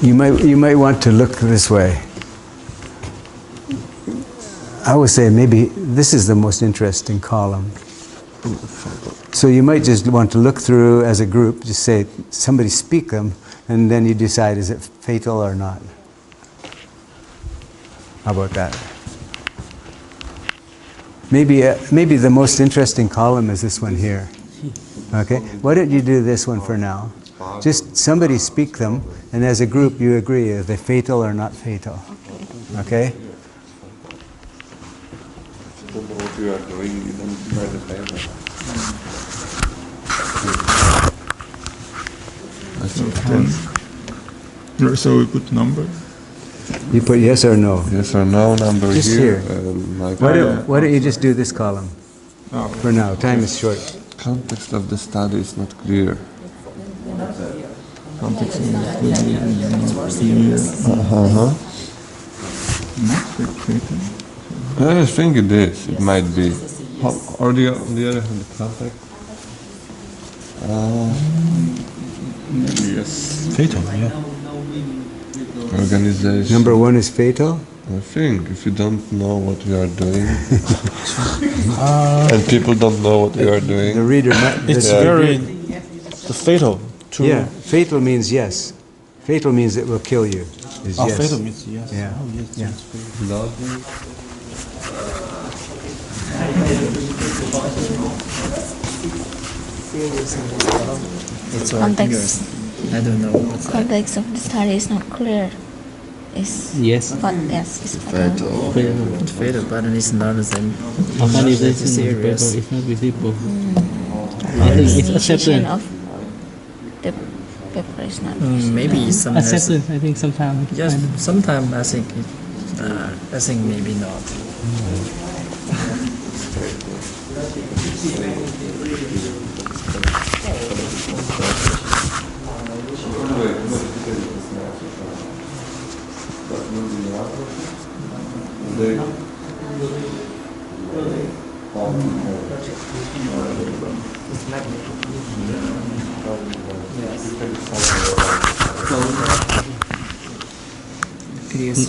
You might want to look this way. I would say maybe this is the most interesting column. So you might just want to look through as a group, just say, somebody speak them, and then you decide, is it fatal or not? How about that? Maybe the most interesting column is this one here. Okay? Why don't you do this one for now? Just somebody speak them, and as a group you agree, are they fatal or not fatal? Okay? If you don't know what you are doing, you don't write a paper. I think 10. So we put number. You put yes or no. Yes or no number Just here. here. Why don't you just do this column for now? Time is short. Context of the study is not clear. Context is not clear. I think it is. It might be. Or on the other hand, the context. Yes. Fatal, yeah. Organization. Number one is fatal. I think if you don't know what you are doing, and people don't know what you are doing, The reader might... It's very the fatal. To Yeah, fatal means yes. Fatal means it will kill you. Is yes. fatal means yes. Yeah. Oh, yes, Yeah. it's fatal. logic. It's all Context. fingers. I don't know what's that. Context of the study is not clear. It's Yes. but yes, it's fatal. It's fatal, but it's not the same. How can you It's say serious. it's not visible? The I think it's initiation acceptance. of the paper is not. Maybe some has, Acceptance, I think sometimes. yes, sometimes I think I think maybe not.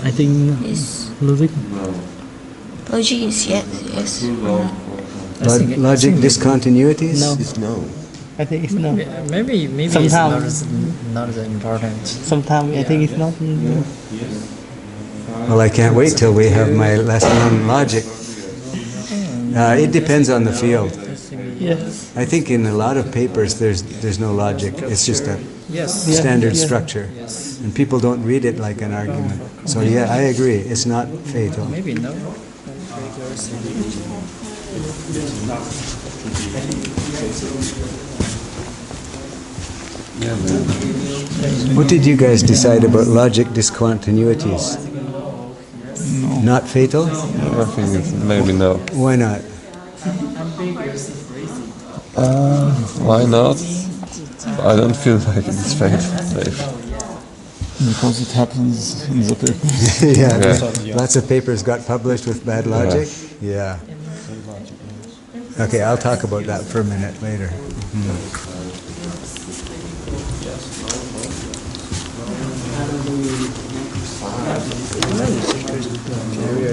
I think Yes. logic. Logic is yes. I think Logic discontinuities? No. It's no. I think it's not. Maybe it's Sometimes. not that important. Sometimes I think it's not. Well, I can't wait till we have my lesson on logic. It depends on the field. Yes. I think in a lot of papers there's no logic. It's just a Yes. standard Yeah. structure. Yes. And people don't read it like an argument. So yeah, I agree. It's not fatal. Maybe no. Yeah, man. What did you guys decide about logic discontinuities? Not fatal? I think it's maybe no. Why not? Why not? I don't feel like it's safe. Because it happens in the paper. Yeah. Lots of papers got published with bad logic? Yeah. Okay, I'll talk about that for a minute later.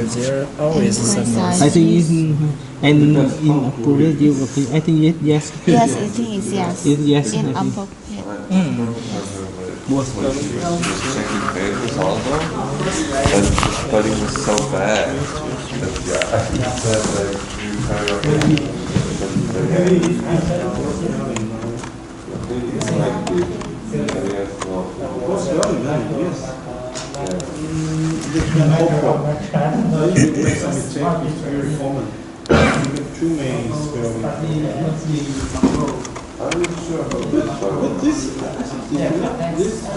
There are always some. I think it's in appropriate use of it. I think yes. Yes, I think it's yes. Yes. I think. Inappropriate. Checking papers also, and the studying was so bad that I said like you kind of Two main I'm not sure about this, but this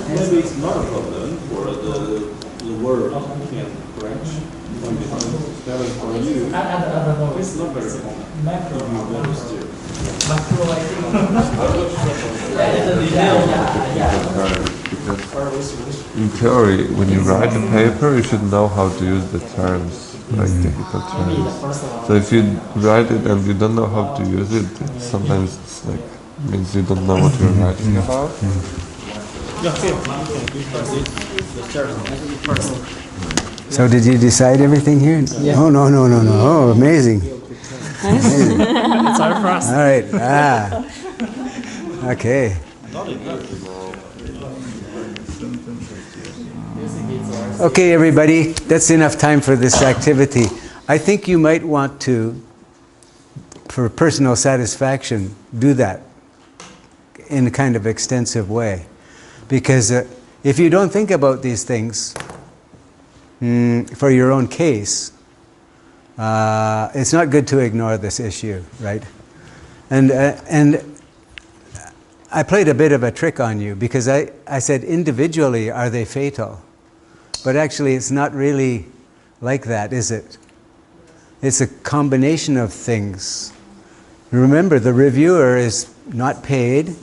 maybe it's not a problem for the word can correct one difference. Spelling for you, it's not very common. in theory, when you write a paper, you should know how to use the terms, like technical terms. So if you write it and you don't know how to use it, sometimes it's like means you don't know what you're writing about. So did you decide everything here? Yeah. Oh, no. Oh, amazing. It's our process. All right. Okay. Okay, everybody, that's enough time for this activity. I think you might want to, for personal satisfaction, do that in a kind of extensive way. Because if you don't think about these things for your own case, it's not good to ignore this issue, right? And I played a bit of a trick on you because I said individually, are they fatal? But actually it's not really like that, is it? It's a combination of things. Remember, the reviewer is not paid.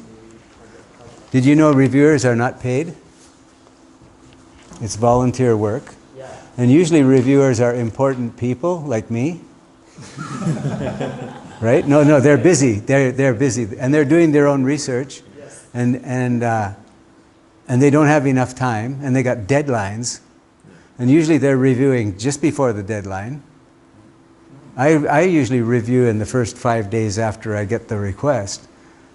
Did you know reviewers are not paid? It's volunteer work. And usually reviewers are important people like me. Right? No, they're busy. They're busy. And they're doing their own research. And they don't have enough time. And they got deadlines. And usually they're reviewing just before the deadline. I usually review in the first 5 days after I get the request.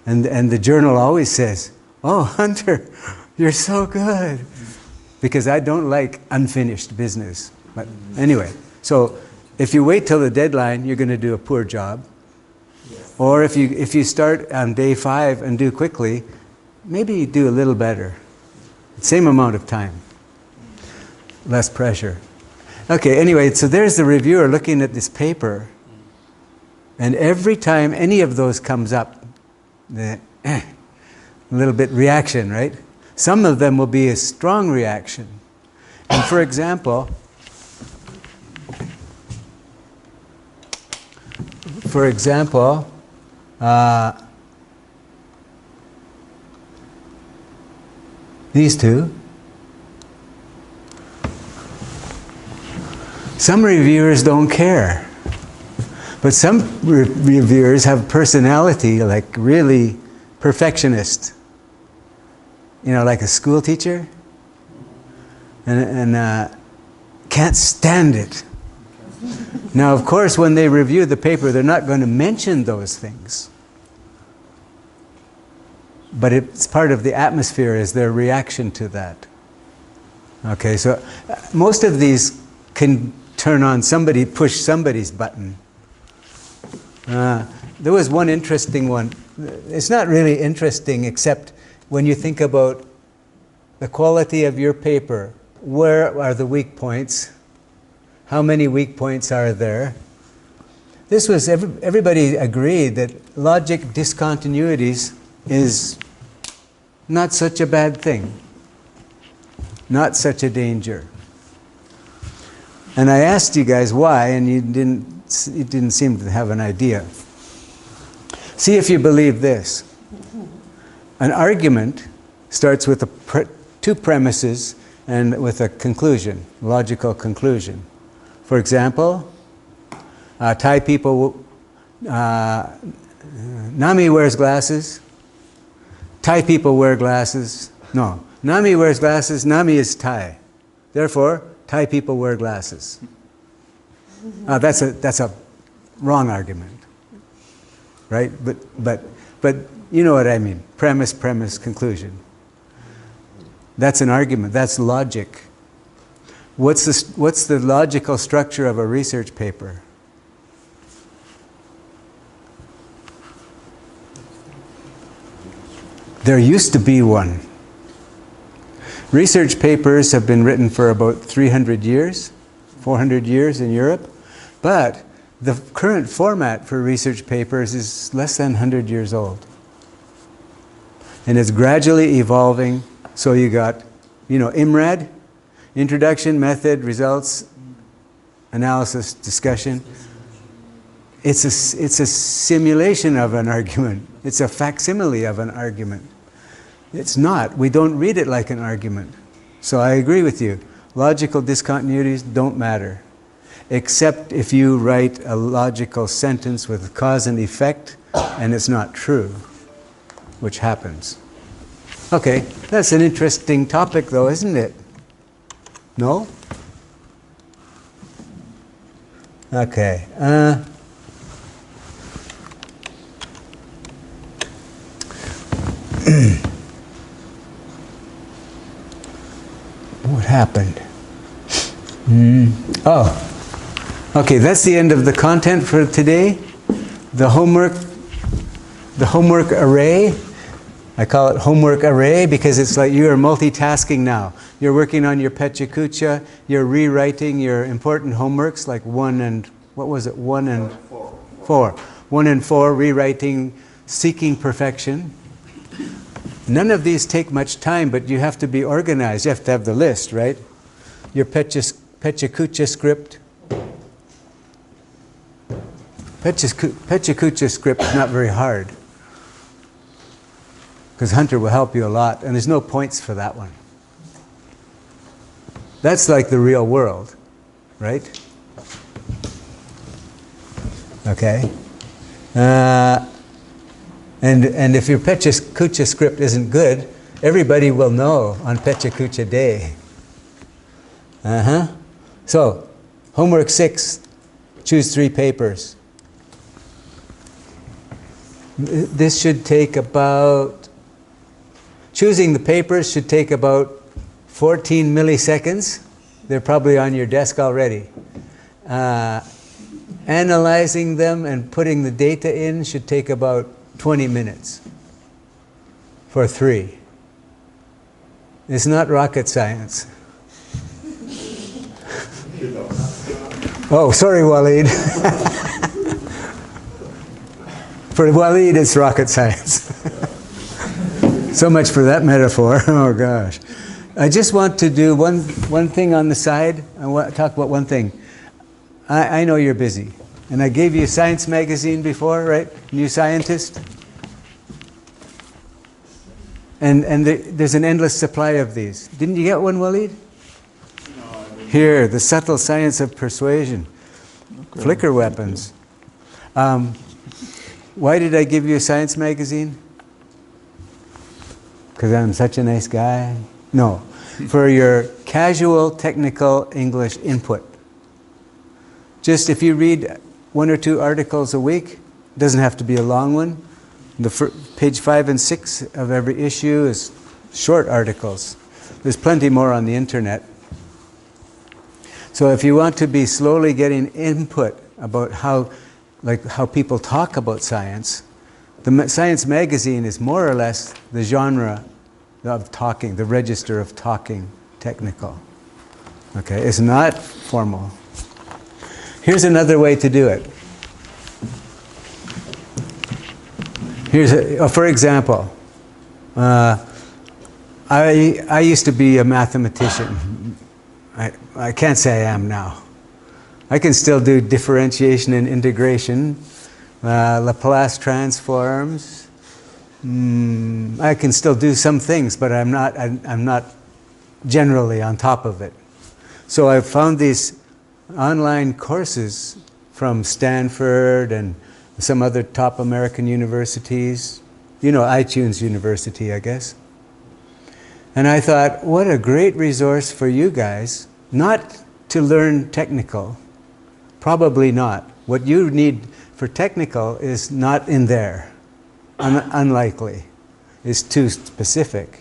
And the journal always says, "Oh, Hunter, you're so good." Because I don't like unfinished business. But anyway, so if you wait till the deadline, you're going to do a poor job. Or if you start on day 5 and do quickly, maybe you do a little better. Same amount of time. Less pressure. Okay, anyway, so there's the reviewer looking at this paper. And every time any of those comes up, a little bit reaction, right? Some of them will be a strong reaction. And for example, these two. Some reviewers don't care. But some reviewers have personality, like really perfectionist. You know, like a school teacher. And can't stand it. Now, of course, when they review the paper, they're not going to mention those things. but it's part of the atmosphere, is their reaction to that. Okay, so most of these can turn on somebody, push somebody's button. There was one interesting one. It's not really interesting, except when you think about the quality of your paper. Where are the weak points? How many weak points are there? This was, everybody agreed that logic discontinuities is not such a bad thing, not such a danger. And I asked you guys why, and you didn't seem to have an idea. See if you believe this. An argument starts with two premises and with a conclusion, logical conclusion. For example, Thai people, Nami wears glasses. Thai people wear glasses. No, Nami wears glasses, Nami is Thai. Therefore, Thai people wear glasses. That's a wrong argument, right? But you know what I mean. Premise, conclusion. That's an argument. That's logic. What's the logical structure of a research paper? There used to be one. Research papers have been written for about 300 years, 400 years in Europe, but the current format for research papers is less than 100 years old. And it's gradually evolving. So you got, IMRAD, introduction, method, results, analysis, discussion. It's a simulation of an argument. It's a facsimile of an argument. It's not. We don't read it like an argument. So I agree with you. Logical discontinuities don't matter, except if you write a logical sentence with cause and effect and it's not true, which happens. Okay, that's an interesting topic though, isn't it? No? Okay. What happened? Oh, okay, that's the end of the content for today. The homework array. I call it homework array because it's like you are multitasking now. You're working on your Pecha Kucha, you're rewriting your important homeworks like 1 and 4. 1 and 4, rewriting, seeking perfection. None of these take much time, but you have to be organized. You have to have the list, right? Your Pecha Kucha script. Pecha Kucha script is not very hard, because Hunter will help you a lot, and there's no points for that one. That's like the real world, right? Okay. And if your Pecha Kucha script isn't good, everybody will know on Pecha Kucha day. So, homework 6, choose 3 papers. This should take about, choosing the papers should take about 14 milliseconds. They're probably on your desk already. Analyzing them and putting the data in should take about 20 minutes for 3. It's not rocket science. Oh, sorry, Waleed. For Waleed, it's rocket science. So much for that metaphor. Oh, gosh. I just want to do one thing on the side. I want to talk about one thing. I know you're busy. And I gave you Science Magazine before, right? New Scientist. And there's an endless supply of these. Didn't you get one, Waleed? No. Here, The Subtle Science of Persuasion. Okay. Flicker weapons. Why did I give you a Science Magazine? Because I'm such a nice guy? No. For your casual technical English input. Just if you read 1 or 2 articles a week, doesn't have to be a long one, Page 5 and 6 of every issue is short articles. There's plenty more on the internet. So if you want to be slowly getting input about how people talk about science, the Science magazine is more or less the genre of talking, the register of talking technical. Okay, it's not formal. Here's another way to do it. For example, I used to be a mathematician. I can't say I am now. I can still do differentiation and integration, Laplace transforms. I can still do some things, but I'm not generally on top of it. So I've found these online courses from Stanford and some other top American universities. You know, iTunes University, I guess. And I thought, what a great resource for you guys, not to learn technical, probably not. What you need for technical is not in there, unlikely. It's too specific.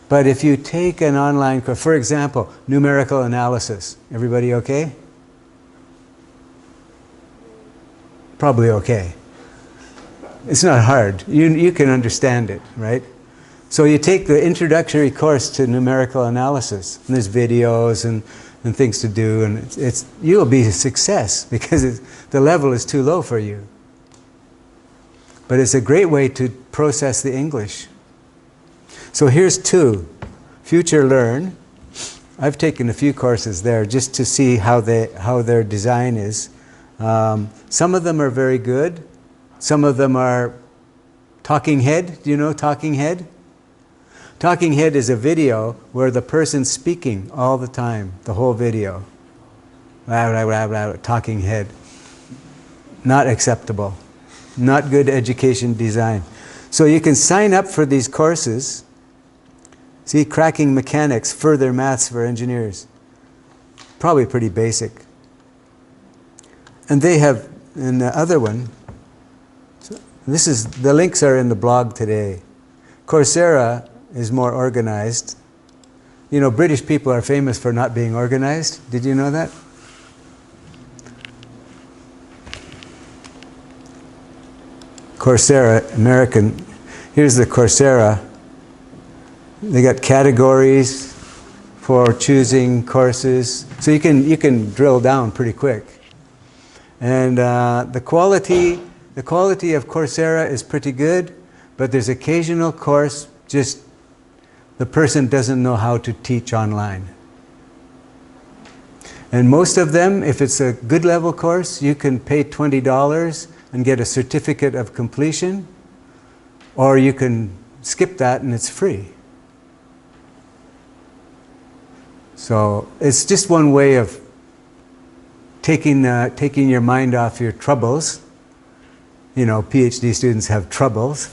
But if you take an online course, for example, numerical analysis, everybody okay? Probably okay. It's not hard. You can understand it, right? So you take the introductory course to numerical analysis, and there's videos and things to do, and you'll be a success because the level is too low for you. But it's a great way to process the English. So here's two. Future Learn. I've taken a few courses there just to see how their design is. Some of them are very good. Some of them are Talking Head. Do you know Talking Head? Talking Head is a video where the person's speaking all the time, the whole video. Blah, blah, blah, blah, Talking Head. Not acceptable. Not good education design. So you can sign up for these courses. See, Cracking Mechanics, Further Maths for Engineers. Probably pretty basic. And they have, in the other one, the links are in the blog today. Coursera is more organized. You know, British people are famous for not being organized. Did you know that? Coursera, American. Here's the Coursera. They got categories for choosing courses. So you can drill down pretty quick. And the quality of Coursera is pretty good, but there's occasional course just the person doesn't know how to teach online. And most of them, if it's a good level course, you can pay $20 and get a certificate of completion, or you can skip that and it's free. So it's just one way of taking your mind off your troubles. You know, PhD students have troubles.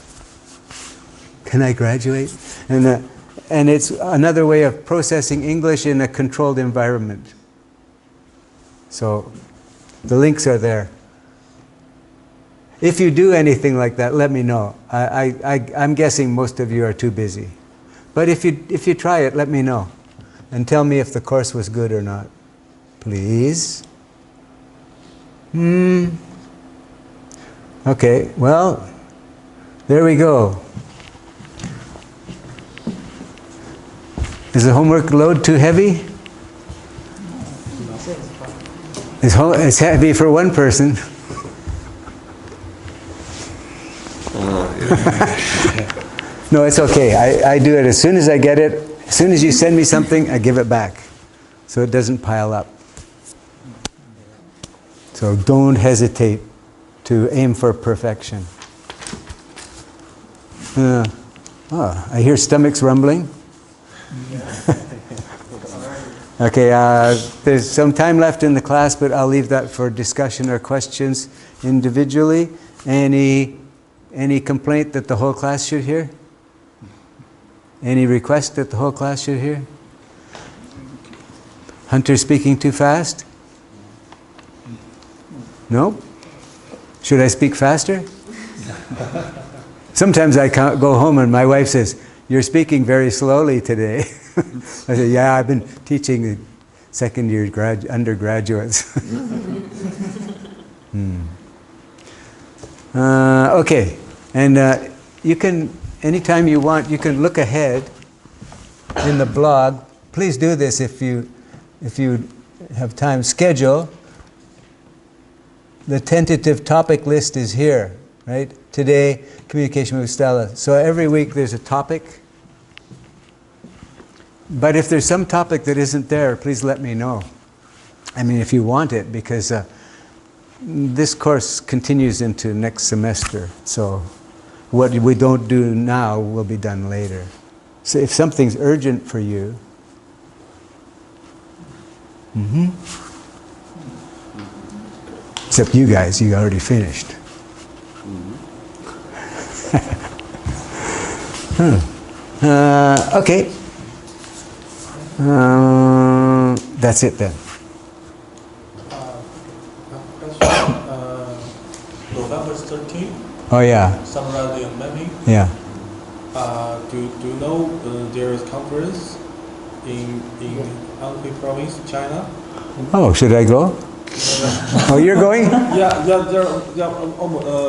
Can I graduate? And it's another way of processing English in a controlled environment. So the links are there. If you do anything like that, let me know. I'm guessing most of you are too busy. But if you try it, let me know. And tell me if the course was good or not. Please. Okay, well, there we go. Is the homework load too heavy? It's heavy for one person. No, it's okay. I do it as soon as I get it. As soon as you send me something, I give it back, so it doesn't pile up. So don't hesitate to aim for perfection. I hear stomachs rumbling. Okay, there's some time left in the class, but I'll leave that for discussion or questions individually. Any complaint that the whole class should hear? Any request that the whole class should hear? Hunter speaking too fast? No? Should I speak faster? Sometimes I go home and my wife says, "You're speaking very slowly today." I say, "Yeah, I've been teaching the second-year undergraduates." Okay, and you can, anytime you want, you can look ahead in the blog. Please do this if you have time. Schedule. The tentative topic list is here, right? Today, communication with Stella. So every week there's a topic. But if there's some topic that isn't there, please let me know. I mean, if you want it, because this course continues into next semester. So what we don't do now will be done later. So if something's urgent for you, except you guys, you already finished. Okay. That's it then. November 13th, Oh yeah, Samurai and Memi. yeah. Do you know there is conference in Anhui province, China? Oh, should I go? Oh, you're going? Yeah, there are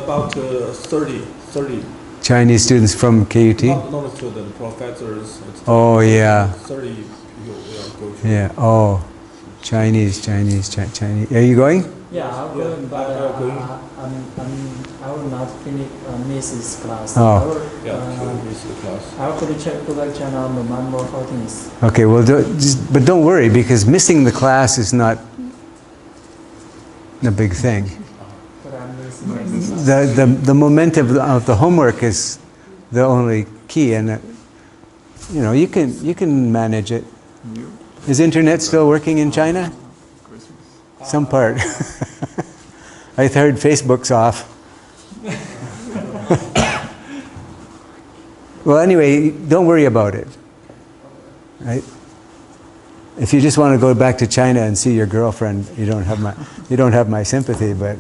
about 30 Chinese students from KUT? not students, professors. Oh yeah, 30 people will go to. yeah. Oh, Chinese. Are you going? Yeah, I'll go, but I will not finish Mrs. class. Oh. I will, Yeah, to miss the class. I will go lecture on November 14th. Okay. Well, but don't worry, because missing the class is not a big thing. But I'm missing The momentum of the homework is the only key, and you can manage it. Is internet still working in China? Some part. I heard Facebook's off. Well, anyway, don't worry about it. Right? If you just want to go back to China and see your girlfriend, you don't have my sympathy, but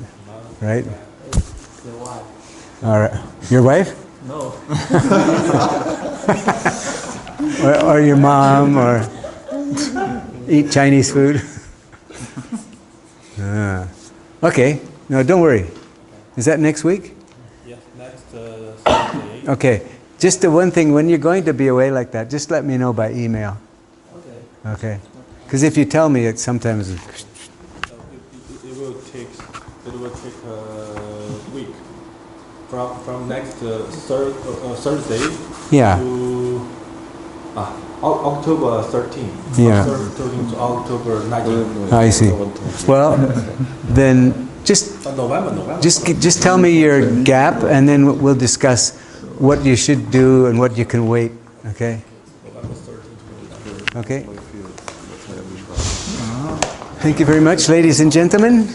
right? the wife. All right. Your wife? No. Or your mom, or eat Chinese food? Okay. No, don't worry. Is that next week? Yes, next Saturday. Okay. Just the one thing, when you're going to be away like that, just let me know by email. Okay. Okay? Because if you tell me, it sometimes... It will take a week from next Thursday Yeah. to October 13th. Yeah. 13th to October 19th. I see. Well, then just November. just tell me your gap, and then we'll discuss what you should do and what you can wait. Okay? November 13th. Okay? Thank you very much, ladies and gentlemen.